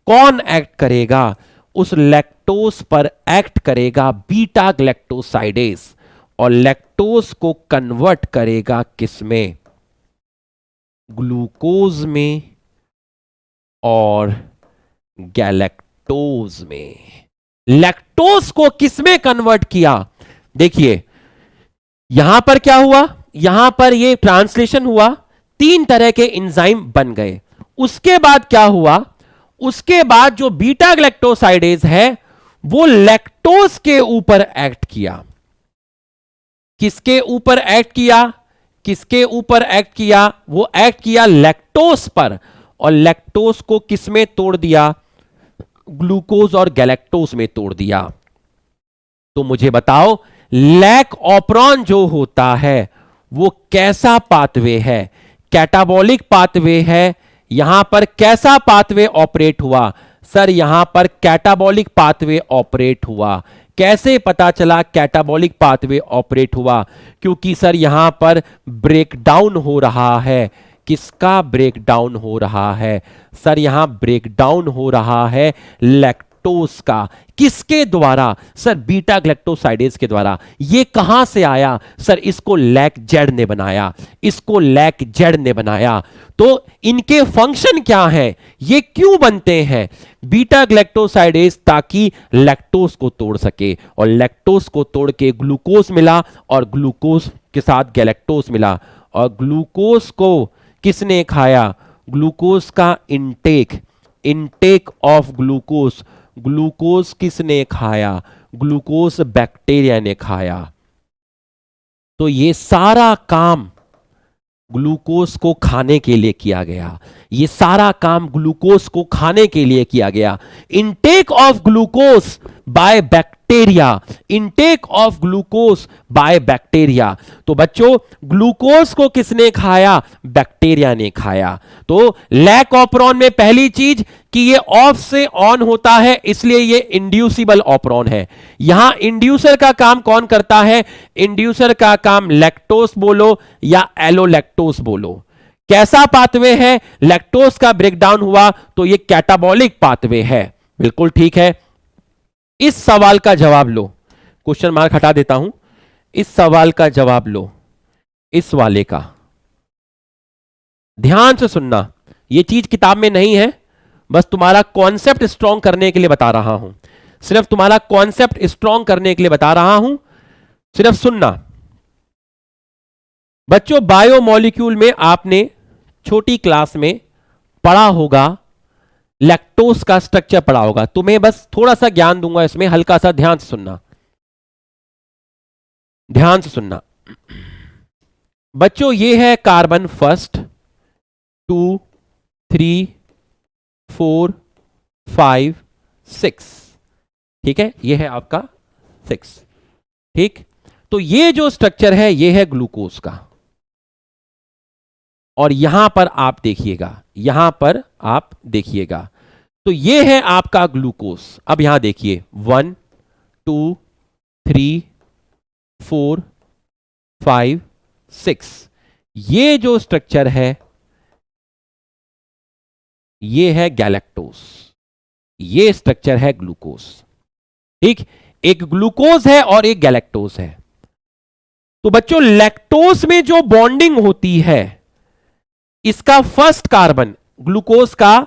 कौन एक्ट करेगा? उस लैक्टोस पर एक्ट करेगा बीटा गैलेक्टोसाइडेस और लैक्टोस को कन्वर्ट करेगा किसमें? ग्लूकोज में और गैलेक्टोज में। लैक्टोस को किसमें कन्वर्ट किया? देखिए यहां पर क्या हुआ, यहां पर ये ट्रांसलेशन हुआ, 3 तरह के एंजाइम बन गए। उसके बाद क्या हुआ? उसके बाद जो बीटा गैलेक्टोसाइडेज है वो लैक्टोज के ऊपर एक्ट किया। किसके ऊपर एक्ट किया? किसके ऊपर एक्ट किया? वो एक्ट किया लैक्टोज पर और लैक्टोज को किसमें तोड़ दिया? ग्लूकोज और गैलेक्टोज में तोड़ दिया। तो मुझे बताओ लैक ऑपरॉन जो होता है वो कैसा पाथवे है? कैटाबॉलिक पाथवे है। यहां पर कैसा पाथवे ऑपरेट हुआ? सर यहां पर कैटाबॉलिक पाथवे ऑपरेट हुआ। कैसे पता चला कैटाबॉलिक पाथवे ऑपरेट हुआ? क्योंकि सर यहां पर ब्रेकडाउन हो रहा है। किसका ब्रेकडाउन हो रहा है? सर यहां ब्रेकडाउन हो रहा है लैक्टोज का। किसके द्वारा? सर बीटा गैलेक्टोसाइडेज के द्वारा। ये कहां से आया? सर इसको लैक जेड ने बनाया, इसको लैक जेड ने बनाया। तो इनके फंक्शन क्या है? ये क्यों बनते हैं? बीटा गैलेक्टोसाइडेज ताकि लैक्टोज को तोड़ सके और लैक्टोज को तोड़ के ग्लूकोज मिला और ग्लूकोज के साथ गैलेक्टोज मिला। और ग्लूकोज को किसने खाया? ग्लूकोज का इंटेक ऑफ ग्लूकोज, ग्लूकोज किसने खाया? ग्लूकोज बैक्टीरिया ने खाया। तो ये सारा काम ग्लूकोज को खाने के लिए किया गया। ये सारा काम ग्लूकोज को खाने के लिए किया गया। Intake of glucose by bacteria, intake of glucose by bacteria. तो बच्चों ग्लूकोज को किसने खाया? बैक्टीरिया ने खाया। तो लैक ऑपरॉन में पहली चीज कि ये ऑफ से ऑन होता है, इसलिए ये इंड्यूसिबल ऑपरॉन है। यहां इंड्यूसर का काम कौन करता है? इंड्यूसर का काम लैक्टोस बोलो या एलोलैक्टोस बोलो। कैसा पाथवे है? लैक्टोस का ब्रेकडाउन हुआ तो ये कैटाबॉलिक पाथवे है। बिल्कुल ठीक है। इस सवाल का जवाब लो, क्वेश्चन मार्क हटा देता हूं। इस सवाल का जवाब लो, इस वाले का। ध्यान से सुनना, यह चीज किताब में नहीं है, बस तुम्हारा कॉन्सेप्ट स्ट्रॉन्ग करने के लिए बता रहा हूं। सिर्फ तुम्हारा कॉन्सेप्ट स्ट्रॉन्ग करने के लिए बता रहा हूं, सिर्फ सुनना। बच्चों बायोमॉलिक्यूल में आपने छोटी क्लास में पढ़ा होगा, लैक्टोज का स्ट्रक्चर पढ़ा होगा। तुम्हें बस थोड़ा सा ज्ञान दूंगा इसमें, हल्का सा। ध्यान से सुनना, ध्यान से सुनना। बच्चों ये है कार्बन फर्स्ट, 2, 3, 4, 5, 6। ठीक है, ये है आपका 6। ठीक, तो ये जो स्ट्रक्चर है ये है ग्लूकोज का। और यहां पर आप देखिएगा, यहां पर आप देखिएगा, तो ये है आपका ग्लूकोज। अब यहां देखिए 1, 2, 3, 4, 5, 6। ये जो स्ट्रक्चर है ये है गैलेक्टोज, ये स्ट्रक्चर है ग्लूकोज। ठीक, एक ग्लूकोज है और एक गैलेक्टोज है। तो बच्चों लैक्टोज में जो बॉन्डिंग होती है, इसका फर्स्ट कार्बन, ग्लूकोज का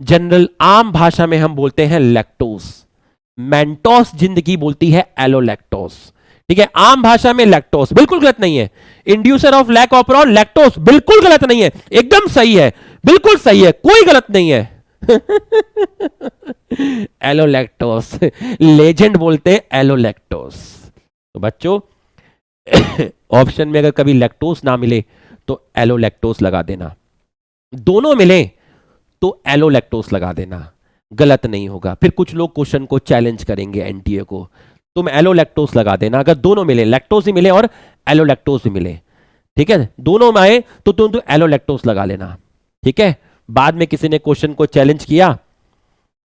जनरल आम भाषा में हम बोलते हैं लैक्टोस। मेंटोस जिंदगी बोलती है एलोलैक्टोस। ठीक है, आम भाषा में लैक्टोस बिल्कुल गलत नहीं है। Inducer of lac operon lactose बिल्कुल गलत नहीं है, एकदम सही है, बिल्कुल सही है, कोई गलत नहीं है। एलोलैक्टोस, लेजेंड बोलते हैं एलोलैक्टोस। तो बच्चों ऑप्शन में अगर कभी लैक्टोस ना मिले तो एलोलैक्टोस लगा देना, दोनों मिले तो एलोलैक्टोस लगा देना, गलत नहीं होगा। फिर कुछ लोग क्वेश्चन को चैलेंज करेंगे एनटीए को, तुम एलोलैक्टोस लगा देना अगर दोनों मिले, लैक्टोस भी मिले और एलोलैक्टोस भी मिले। ठीक है, दोनों में आए तो तुम तो एलोलैक्टोस लगा लेना। ठीक है, बाद में किसी ने क्वेश्चन को चैलेंज किया,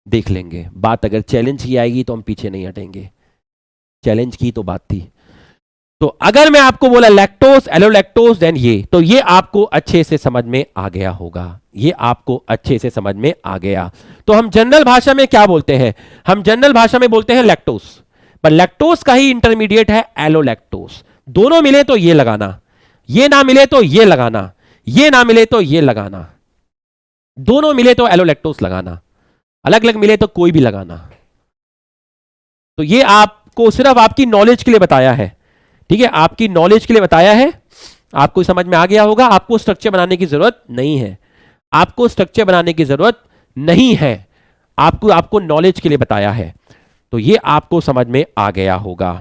देख लेंगे बात, अगर चैलेंज की आएगी तो हम पीछे नहीं हटेंगे, चैलेंज की तो बात थी। तो अगर मैं आपको बोला लैक्टोस एलोलैक्टोस देन ये, तो ये आपको अच्छे से समझ में आ गया होगा, ये आपको अच्छे से समझ में आ गया। तो हम जनरल भाषा में क्या बोलते हैं, हम जनरल भाषा में बोलते हैं लैक्टोस, पर लैक्टोस का ही इंटरमीडिएट है एलोलैक्टोस। दोनों मिले तो ये लगाना, ये ना मिले तो ये लगाना, ये ना मिले तो ये लगाना, दोनों मिले तो एलोलैक्टोस लगाना, अलग अलग मिले तो कोई भी लगाना। तो ये आपको सिर्फ आपकी नॉलेज के लिए बताया है। ठीक है, आपकी नॉलेज के लिए बताया है, आपको समझ में आ गया होगा। आपको स्ट्रक्चर बनाने की जरूरत नहीं है, आपको स्ट्रक्चर बनाने की जरूरत नहीं है, आपको नॉलेज के लिए बताया है। तो ये आपको समझ में आ गया होगा।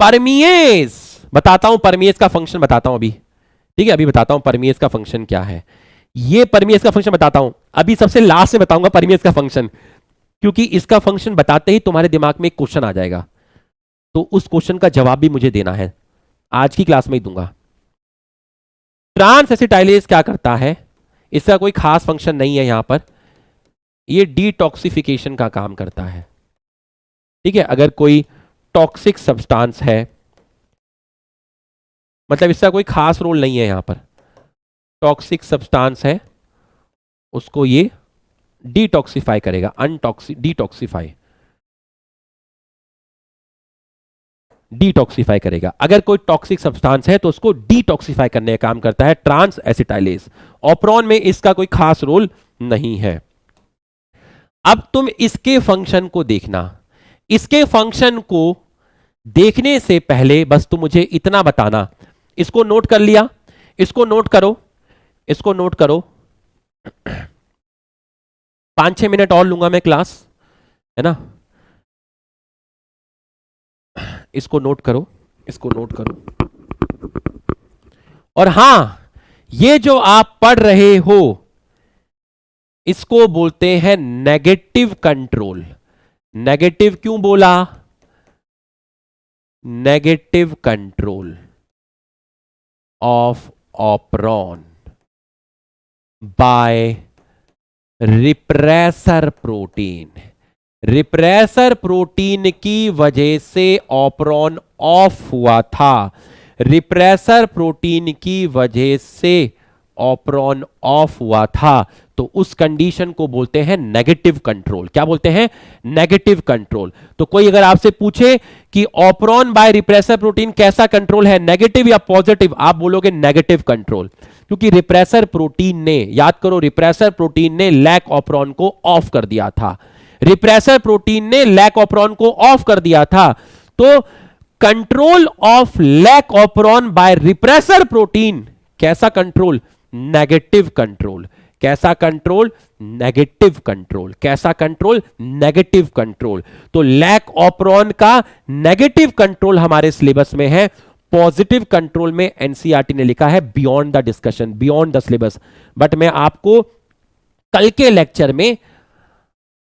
परमिएस बताता हूं, परमिएस का फंक्शन बताता हूं अभी। ठीक है, अभी बताता हूं परमिएस का फंक्शन क्या है। ये परमिएस का फंक्शन बताता हूं, अभी सबसे लास्ट में बताऊंगा परमिएस का फंक्शन, क्योंकि इसका फंक्शन बताते ही तुम्हारे दिमाग में एक क्वेश्चन आ जाएगा, तो उस क्वेश्चन का जवाब भी मुझे देना है, आज की क्लास में ही दूंगा। ट्रांस एसिटाइलेज क्या करता है, इसका कोई खास फंक्शन नहीं है यहां पर, ये डिटॉक्सिफिकेशन का काम करता है। ठीक है, अगर कोई टॉक्सिक सब्सटेंस है, मतलब इसका कोई खास रोल नहीं है यहां पर, टॉक्सिक सब्सटेंस है उसको ये डिटॉक्सिफाई करेगा, डिटॉक्सिफाई करेगा। अगर कोई टॉक्सिक सब्सटेंस है तो उसको डिटॉक्सिफाई करने का काम करता है ट्रांस एसिटाइलेज। ऑप्रोन में इसका कोई खास रोल नहीं है। अब तुम इसके फंक्शन को देखना, इसके फंक्शन को देखने से पहले बस तुम मुझे इतना बताना, इसको नोट कर लिया, इसको नोट करो, इसको नोट करो। 5-6 मिनट और लूंगा मैं क्लास, है ना, इसको नोट करो, इसको नोट करो। और हां, ये जो आप पढ़ रहे हो इसको बोलते हैं नेगेटिव कंट्रोल। नेगेटिव क्यों बोला, negative control of operon by repressor protein. Repressor protein की वजह से ऑपरॉन ऑफ हुआ था, रिप्रेसर प्रोटीन की वजह से ऑपरॉन ऑफ हुआ था, तो उस कंडीशन को बोलते हैं नेगेटिव कंट्रोल। क्या बोलते हैं, नेगेटिव कंट्रोल। तो कोई अगर आपसे पूछे कि ऑपरॉन बाय रिप्रेसर प्रोटीन कैसा कंट्रोल है, नेगेटिव या पॉजिटिव, आप बोलोगे नेगेटिव कंट्रोल, क्योंकि रिप्रेसर प्रोटीन ने, याद करो, रिप्रेसर प्रोटीन ने लैक ऑपरॉन को ऑफ कर दिया था, रिप्रेसर प्रोटीन ने लैक ऑपरॉन को ऑफ कर दिया था। तो control of lac operon by repressor protein, कैसा कंट्रोल, नेगेटिव कंट्रोल। कैसा कंट्रोल, नेगेटिव कंट्रोल। कैसा कंट्रोल, नेगेटिव कंट्रोल। तो लैक ऑपरॉन का नेगेटिव कंट्रोल हमारे सिलेबस में है, पॉजिटिव कंट्रोल में एनसीईआरटी ने लिखा है beyond the discussion, beyond the syllabus. But मैं आपको कल के लेक्चर में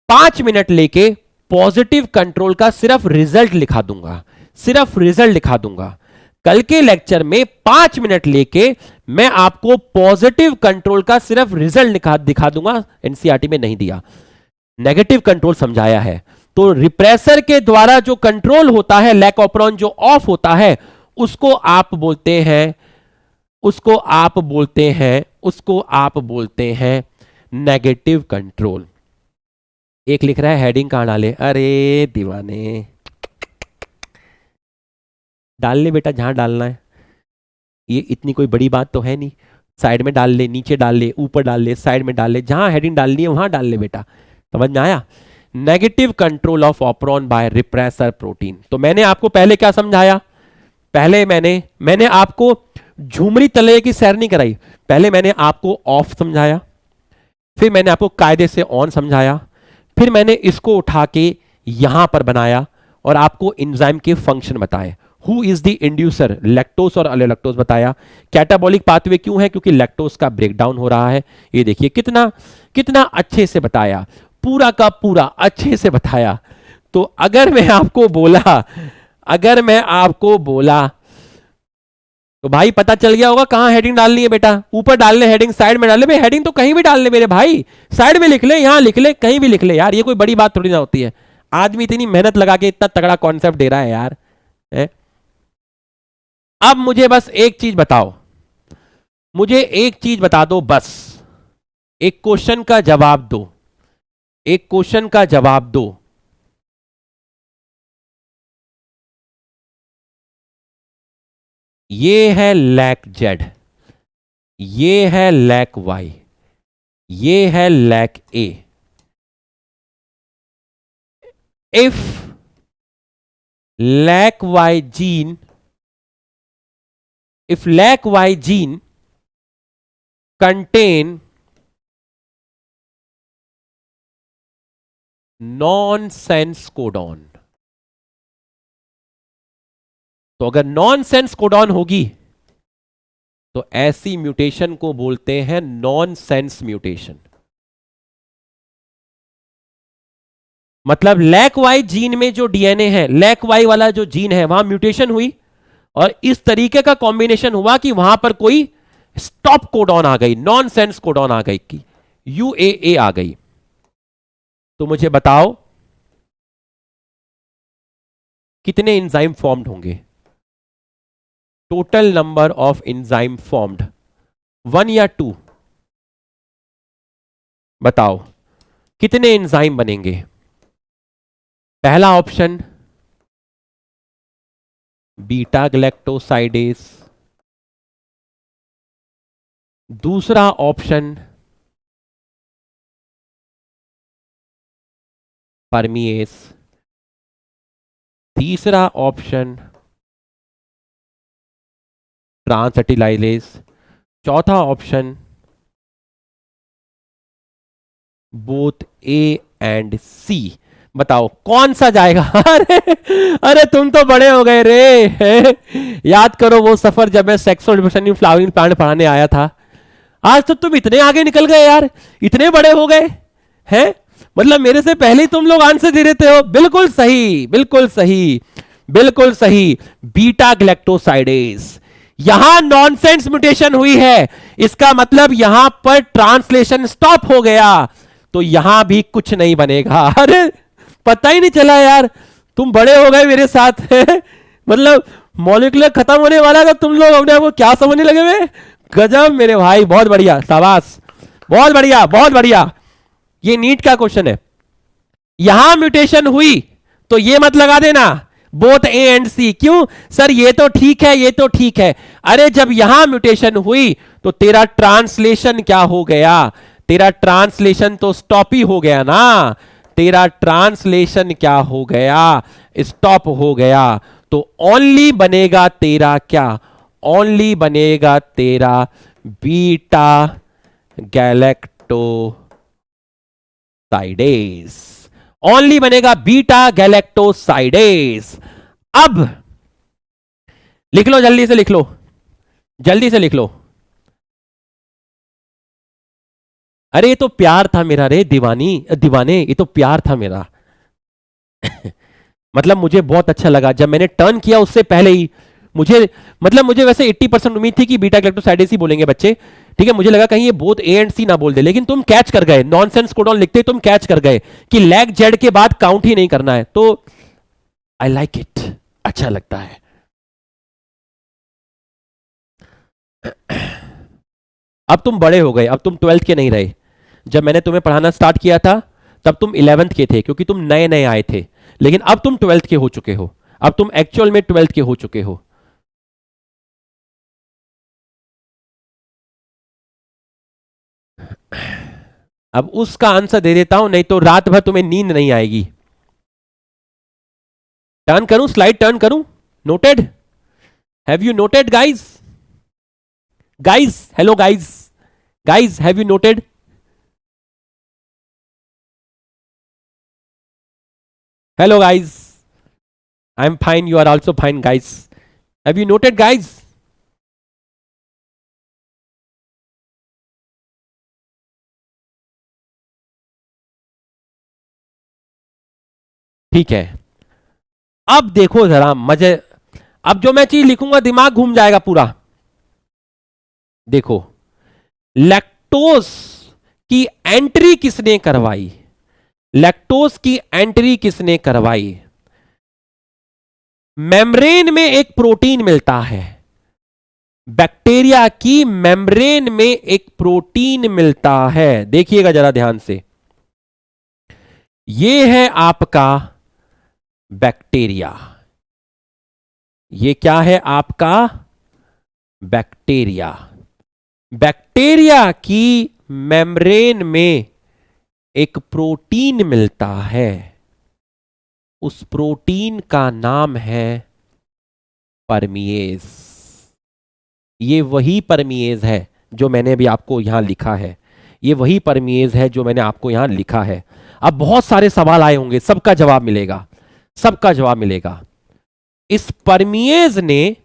5 मिनट लेके पॉजिटिव कंट्रोल का सिर्फ रिजल्ट लिखा दूंगा, सिर्फ रिजल्ट दिखा दूंगा। कल के लेक्चर में 5 मिनट लेके मैं आपको पॉजिटिव कंट्रोल का सिर्फ रिजल्ट दिखा दूंगा, एनसीईआरटी में नहीं दिया, नेगेटिव कंट्रोल समझाया है। तो रिप्रेसर के द्वारा जो कंट्रोल होता है, लैक ऑपरॉन जो ऑफ होता है, उसको आप बोलते हैं, उसको आप बोलते हैं, उसको आप बोलते हैं नेगेटिव कंट्रोल। एक लिख रहा है हेडिंग कहां डाले, अरे दीवाने, डाल ले बेटा जहां डालना है, ये इतनी कोई बड़ी बात तो है नहीं। साइड में डाल ले, नीचे डाल ले, ऊपर डाल ले, साइड में डाल ले, जहां हेडिंग डालनी है वहां डाल ले बेटा। समझ में आया? Negative control of operon by repressor protein. तो मैंने आपको पहले क्या समझाया? पहले मैंने आपको झुमरी तले की सैर नहीं कराई। पहले मैंने आपको ऑफ समझाया, फिर मैंने आपको कायदे से ऑन समझाया, फिर मैंने इसको उठा के यहां पर बनाया और आपको एंजाइम के फंक्शन बताए। Who is the inducer? Lactose और अलेलैक्टोज बताया। कैटाबॉलिक पाथवे क्यों है? क्योंकि लैक्टोज का ब्रेकडाउन हो रहा है। ये देखिए कितना कितना अच्छे से बताया, पूरा का पूरा अच्छे से बताया। तो अगर मैं आपको बोला तो भाई पता चल गया होगा कहां हेडिंग डालनी है बेटा। ऊपर डाल ले हेडिंग, साइड में डाल ले। भाई हेडिंग तो कहीं भी डाल ले मेरे भाई, साइड में लिख ले, यहां लिख ले, कहीं भी लिख ले यार। ये कोई बड़ी बात थोड़ी ना होती है। आदमी इतनी मेहनत लगा के इतना तगड़ा कॉन्सेप्ट दे रहा है यार। अब मुझे बस एक चीज बताओ, मुझे एक चीज बता दो बस। एक क्वेश्चन का जवाब दो, एक क्वेश्चन का जवाब दो। ये है लैक जेड, ये है लैक वाई, ये है lac A. If lac Y gene, if lac-Y gene contain nonsense codon, तो अगर नॉनसेंस कोडॉन होगी तो ऐसी म्यूटेशन को बोलते हैं नॉनसेंस म्यूटेशन। मतलब लैक-Y जीन में जो डीएनए है, लैक-Y वाला जो जीन है, वहां म्यूटेशन हुई और इस तरीके का कॉम्बिनेशन हुआ कि वहां पर कोई स्टॉप कोडॉन आ गई, नॉनसेंस कोडॉन आ गई, कि यूएए आ गई। तो मुझे बताओ कितने एंजाइम फॉर्म्ड होंगे? Total number of enzyme formed 1 या 2? बताओ कितने एंजाइम बनेंगे? पहला ऑप्शन बीटा ग्लैक्टोसाइडेस, दूसरा ऑप्शन परमिएस, तीसरा ऑप्शन ट्रांसएटिलाइलेज, चौथा ऑप्शन बोथ ए एंड सी। बताओ कौन सा जाएगा? अरे तुम तो बड़े हो गए रे। याद करो वो सफर जब मैं sexual reproduction in flowering plant पढ़ाने आया था। आज तो तुम इतने आगे निकल गए यार, इतने बड़े हो गए हैं। मतलब मेरे से पहले ही तुम लोग आंसर दे देते हो। बिल्कुल सही, बिल्कुल सही, बिल्कुल सही। बीटा ग्लैक्टोसाइडेस, यहां नॉनसेंस म्यूटेशन हुई है, इसका मतलब यहां पर ट्रांसलेशन स्टॉप हो गया, तो यहां भी कुछ नहीं बनेगा। अरे पता ही नहीं चला यार, तुम बड़े हो गए मेरे साथ। मतलब मॉलिक्यूलर खत्म होने वाला था, तुम लोग अपने आप को क्या समझने लगे हुए। गजब मेरे भाई, बहुत बढ़िया, शाबाश, बहुत बढ़िया, बहुत बढ़िया। ये नीट का क्वेश्चन है। यहां म्यूटेशन हुई तो ये मत लगा देना बोथ ए एंड सी। क्यों सर? ये तो ठीक है, ये तो ठीक है। अरे जब यहां म्यूटेशन हुई तो तेरा ट्रांसलेशन क्या हो गया? तेरा ट्रांसलेशन तो स्टॉप ही हो गया ना। तेरा ट्रांसलेशन क्या हो गया? स्टॉप हो गया। तो ओनली बनेगा तेरा क्या? ओनली बनेगा तेरा बीटा गैलेक्टोसाइडेस। ओनली बनेगा बीटा गैलेक्टोसाइडेस। अब लिख लो, जल्दी से लिख लो, जल्दी से लिख लो। अरे ये तो प्यार था मेरा रे दीवानी, दीवाने, ये तो प्यार था मेरा। मतलब मुझे बहुत अच्छा लगा जब मैंने टर्न किया, उससे पहले ही मुझे वैसे 80% उम्मीद थी कि बीटा ग्लैक्टोसाइडेस ही बोलेंगे बच्चे। ठीक है, मुझे लगा कहीं ये बोथ ए एंड सी ना बोल दे, लेकिन तुम कैच कर गए। नॉनसेंस कोडॉन लिखते तुम कैच कर गए कि लैक जेड के बाद काउंट ही नहीं करना है। तो आई लाइक इट, अच्छा लगता है। अब तुम बड़े हो गए, अब तुम 12th के नहीं रहे। जब मैंने तुम्हें पढ़ाना स्टार्ट किया था तब तुम 11th के थे, क्योंकि तुम नए नए आए थे। लेकिन अब तुम 12th के हो चुके हो, अब तुम एक्चुअल में 12th के हो चुके हो। अब उसका आंसर दे देता हूं, नहीं तो रात भर तुम्हें नींद नहीं आएगी। टर्न करूं, स्लाइड टर्न करूं? Noted? Have you noted guys? Guys, hello guys, guys have you noted? Hello guys, I am fine, you are also fine guys. Have you noted guys? ठीक है, अब देखो जरा मजे। अब जो मैं चीज लिखूंगा दिमाग घूम जाएगा पूरा। देखो, लैक्टोज की एंट्री किसने करवाई? लैक्टोज की एंट्री किसने करवाई? मेम्ब्रेन में एक प्रोटीन मिलता है, बैक्टीरिया की मेम्ब्रेन में एक प्रोटीन मिलता है। देखिएगा जरा ध्यान से, यह है आपका बैक्टीरिया। ये क्या है आपका? बैक्टीरिया। बैक्टीरिया की मेम्ब्रेन में एक प्रोटीन मिलता है, उस प्रोटीन का नाम है परमिएज। ये वही परमिएज है जो मैंने अभी आपको यहां लिखा है, ये वही परमिएज है जो मैंने आपको यहां लिखा है। अब बहुत सारे सवाल आए होंगे, सबका जवाब मिलेगा, सबका जवाब मिलेगा। इस परमिएज ने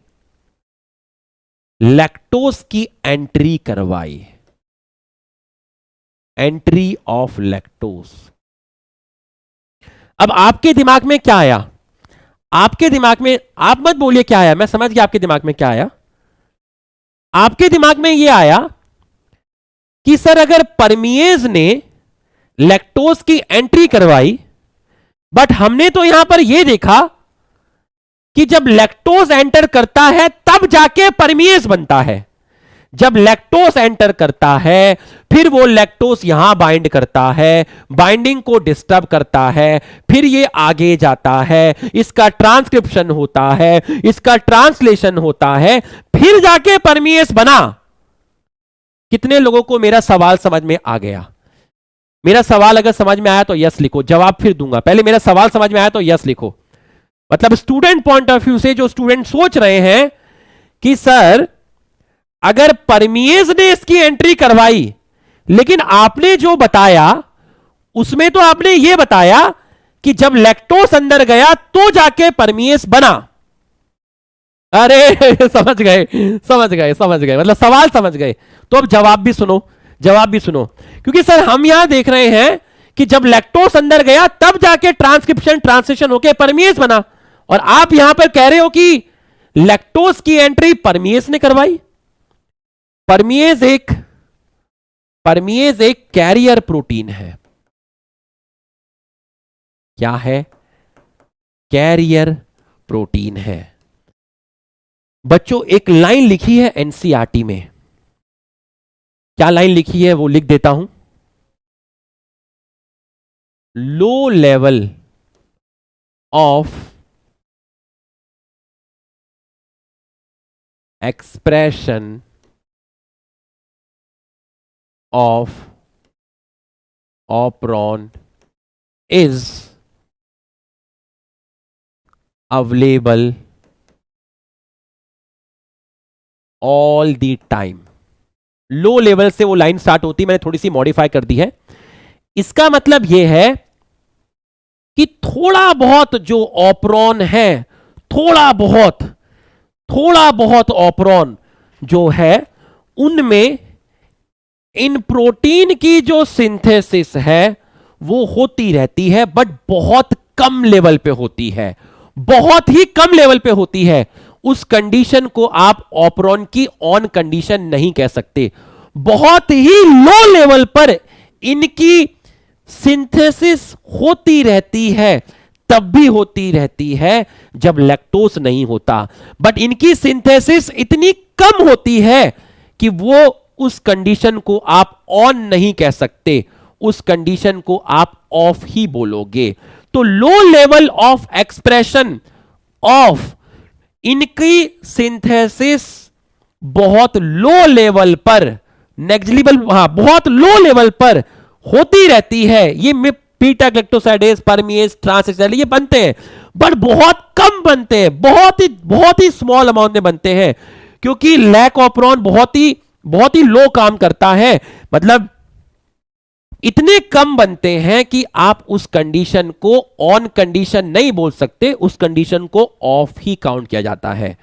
लैक्टोज की एंट्री करवाई, एंट्री ऑफ लैक्टोज। अब आपके दिमाग में क्या आया? आपके दिमाग में, आप मत बोलिए क्या आया, मैं समझ गया आपके दिमाग में क्या आया। आपके दिमाग में यह आया कि सर अगर परमिएज ने लैक्टोज की एंट्री करवाई, बट हमने तो यहां पर यह देखा कि जब लैक्टोज एंटर करता है तब जाके परमिएज बनता है। जब लैक्टोज एंटर करता है फिर वो लैक्टोज यहां बाइंड करता है, बाइंडिंग को डिस्टर्ब करता है, फिर ये आगे जाता है, इसका ट्रांसक्रिप्शन होता है, इसका ट्रांसलेशन होता है, फिर जाके परमिएज बना। कितने लोगों को मेरा सवाल समझ में आ गया? मेरा सवाल अगर समझ में आया तो यस लिखो, जवाब फिर दूंगा। पहले मेरा सवाल समझ में आया तो यस लिखो। मतलब स्टूडेंट पॉइंट ऑफ व्यू से जो स्टूडेंट सोच रहे हैं कि सर अगर परमिएज ने इसकी एंट्री करवाई, लेकिन आपने जो बताया उसमें तो आपने यह बताया कि जब लैक्टोज अंदर गया तो जाके परमिएज बना। अरे समझ गए, समझ गए, समझ गए, मतलब सवाल समझ गए। तो अब जवाब भी सुनो, जवाब भी सुनो, क्योंकि सर हम यहां देख रहे हैं कि जब लैक्टोज अंदर गया तब जाके ट्रांसक्रिप्शन ट्रांसलेशन होके परमिएज बना, और आप यहां पर कह रहे हो कि लैक्टोज की एंट्री परमिएज ने करवाई। परमिएज एक कैरियर प्रोटीन है। क्या है? कैरियर प्रोटीन है। बच्चों एक लाइन लिखी है एनसीईआरटी में, क्या लाइन लिखी है वो लिख देता हूं। Low level of expression of operon is available all the time। Low level से वो लाइन स्टार्ट होती है, मैंने थोड़ी सी मॉडिफाई कर दी है। इसका मतलब यह है कि थोड़ा बहुत जो ऑपरॉन है, थोड़ा बहुत ऑपरॉन जो है उनमें इन प्रोटीन की जो सिंथेसिस है वो होती रहती है, बट बहुत कम लेवल पे होती है, बहुत ही कम लेवल पे होती है। उस कंडीशन को आप ऑपरॉन की ऑन कंडीशन नहीं कह सकते। बहुत ही लो लेवल पर इनकी सिंथेसिस होती रहती है, तब भी होती रहती है जब लैक्टोज नहीं होता, बट इनकी सिंथेसिस इतनी कम होती है कि वो उस कंडीशन को आप ऑन नहीं कह सकते, उस कंडीशन को आप ऑफ ही बोलोगे। तो low level of expression of, इनकी सिंथेसिस बहुत लो लेवल पर, नेग्लिजिबल, बहुत लो लेवल पर होती रहती है। ये बीटा गैलेक्टोसाइडेज, परमिएज, ट्रांसएक्साइड ये बनते हैं, बट बहुत कम बनते हैं, बहुत ही स्मॉल अमाउंट में बनते हैं, क्योंकि लैक ऑपरॉन बहुत ही लो काम करता है। मतलब इतने कम बनते हैं कि आप उस कंडीशन को ऑन कंडीशन नहीं बोल सकते, उस कंडीशन को ऑफ ही काउंट किया जाता है।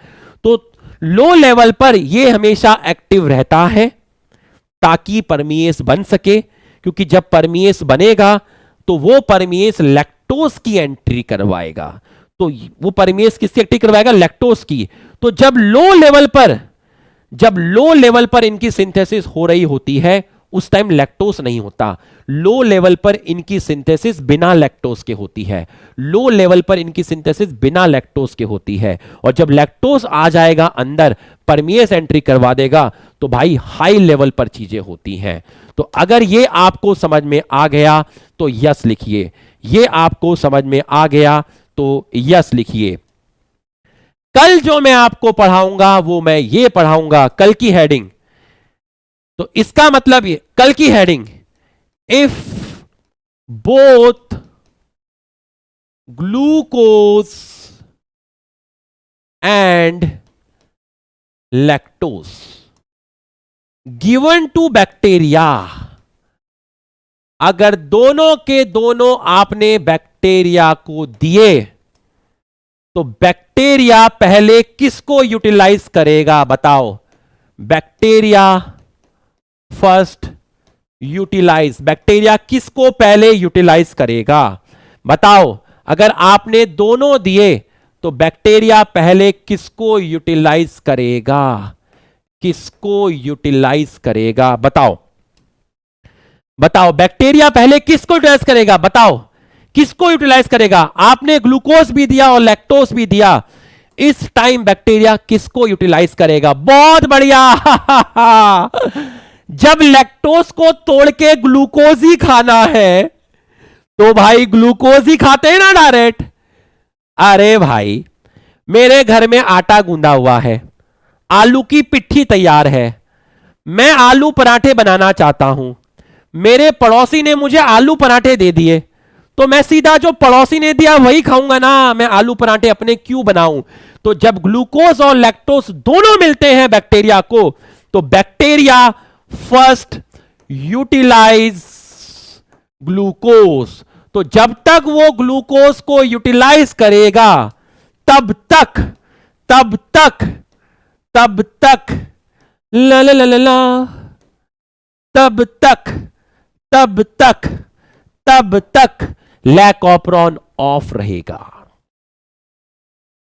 तो लो लेवल पर यह हमेशा एक्टिव रहता है ताकि परमिएस बन सके, क्योंकि जब परमिएस बनेगा तो वो परमिएस लैक्टोज की एंट्री करवाएगा। तो वो परमिएस किसकी एंट्री करवाएगा? लैक्टोज की। तो जब लो लेवल पर इनकी सिंथेसिस हो रही होती है, उस टाइम लैक्टोज नहीं होता। लो लेवल पर इनकी सिंथेसिस बिना लैक्टोज के होती है। लो लेवल पर इनकी सिंथेसिस बिना लैक्टोज के होती है। और जब लैक्टोज आ जाएगा अंदर, परमिएस एंट्री करवा देगा, तो भाई हाई लेवल पर चीजें होती हैं। तो अगर ये आपको समझ में आ गया तो यस लिखिए। ये आपको समझ में आ गया तो यस लिखिए। कल जो मैं आपको पढ़ाऊंगा वो मैं ये पढ़ाऊंगा, कल की हेडिंग। तो इसका मतलब ये, कल की heading, if both glucose and lactose given to bacteria, अगर दोनों के दोनों आपने बैक्टीरिया को दिए तो बैक्टीरिया पहले किसको यूटिलाइज करेगा? बताओ। बैक्टीरिया फर्स्ट यूटिलाइज, बैक्टीरिया किसको पहले यूटिलाइज करेगा? बताओ। अगर आपने दोनों दिए तो बैक्टीरिया पहले किसको यूटिलाइज करेगा? किसको यूटिलाइज करेगा? बताओ बताओ। बैक्टीरिया पहले किसको यूटिलाइज करेगा? बताओ किसको यूटिलाइज करेगा? आपने ग्लूकोज भी दिया और लैक्टोज भी दिया, इस टाइम बैक्टीरिया किसको यूटिलाइज करेगा? बहुत बढ़िया। जब लैक्टोज को तोड़ के ग्लूकोज ही खाना है तो भाई ग्लूकोज ही खाते हैं ना डायरेक्ट। अरे भाई, मेरे घर में आटा गूंदा हुआ है, आलू की पिट्ठी तैयार है, मैं आलू पराठे बनाना चाहता हूं, मेरे पड़ोसी ने मुझे आलू पराठे दे दिए, तो मैं सीधा जो पड़ोसी ने दिया वही खाऊंगा ना, मैं आलू पराठे अपने क्यों बनाऊं? तो जब ग्लूकोज और लैक्टोज दोनों मिलते हैं बैक्टीरिया को, तो बैक्टीरिया फर्स्ट यूटिलाइज ग्लूकोज। तो जब तक वो ग्लूकोज को यूटिलाइज करेगा तब तक ला ला ला ला ला, तब तक लैक ऑपरॉन ऑफ रहेगा।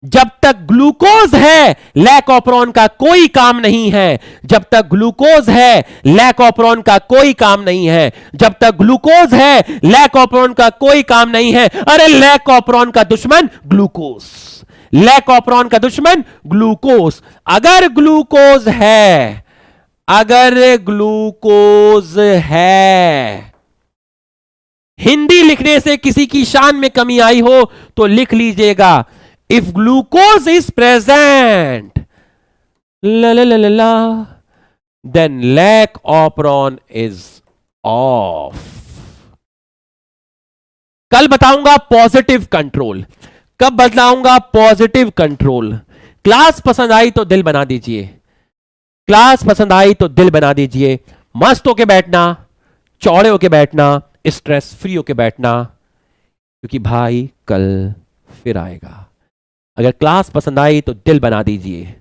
जब तक ग्लूकोज है लैक ऑपरॉन का कोई काम नहीं है। जब तक ग्लूकोज है लैक ऑपरॉन का कोई काम नहीं है। जब तक ग्लूकोज है लैक ऑपरॉन का कोई काम नहीं है। अरे लैक ऑपरॉन का दुश्मन ग्लूकोज, लैक ऑपरॉन का दुश्मन ग्लूकोज। अगर ग्लूकोज है, हिंदी लिखने से किसी की शान में कमी आई हो तो लिख लीजिएगा, इफ ग्लूकोज इज प्रेजेंट ला ला ला ला then lac operon is off. कल बताऊंगा पॉजिटिव कंट्रोल। कब बताऊंगा पॉजिटिव कंट्रोल? क्लास पसंद आई तो दिल बना दीजिए, क्लास पसंद आई तो दिल बना दीजिए। मस्त होके बैठना, चौड़े होके बैठना, स्ट्रेस फ्री होके बैठना, क्योंकि भाई कल फिर आएगा। अगर क्लास पसंद आई तो दिल बना दीजिए।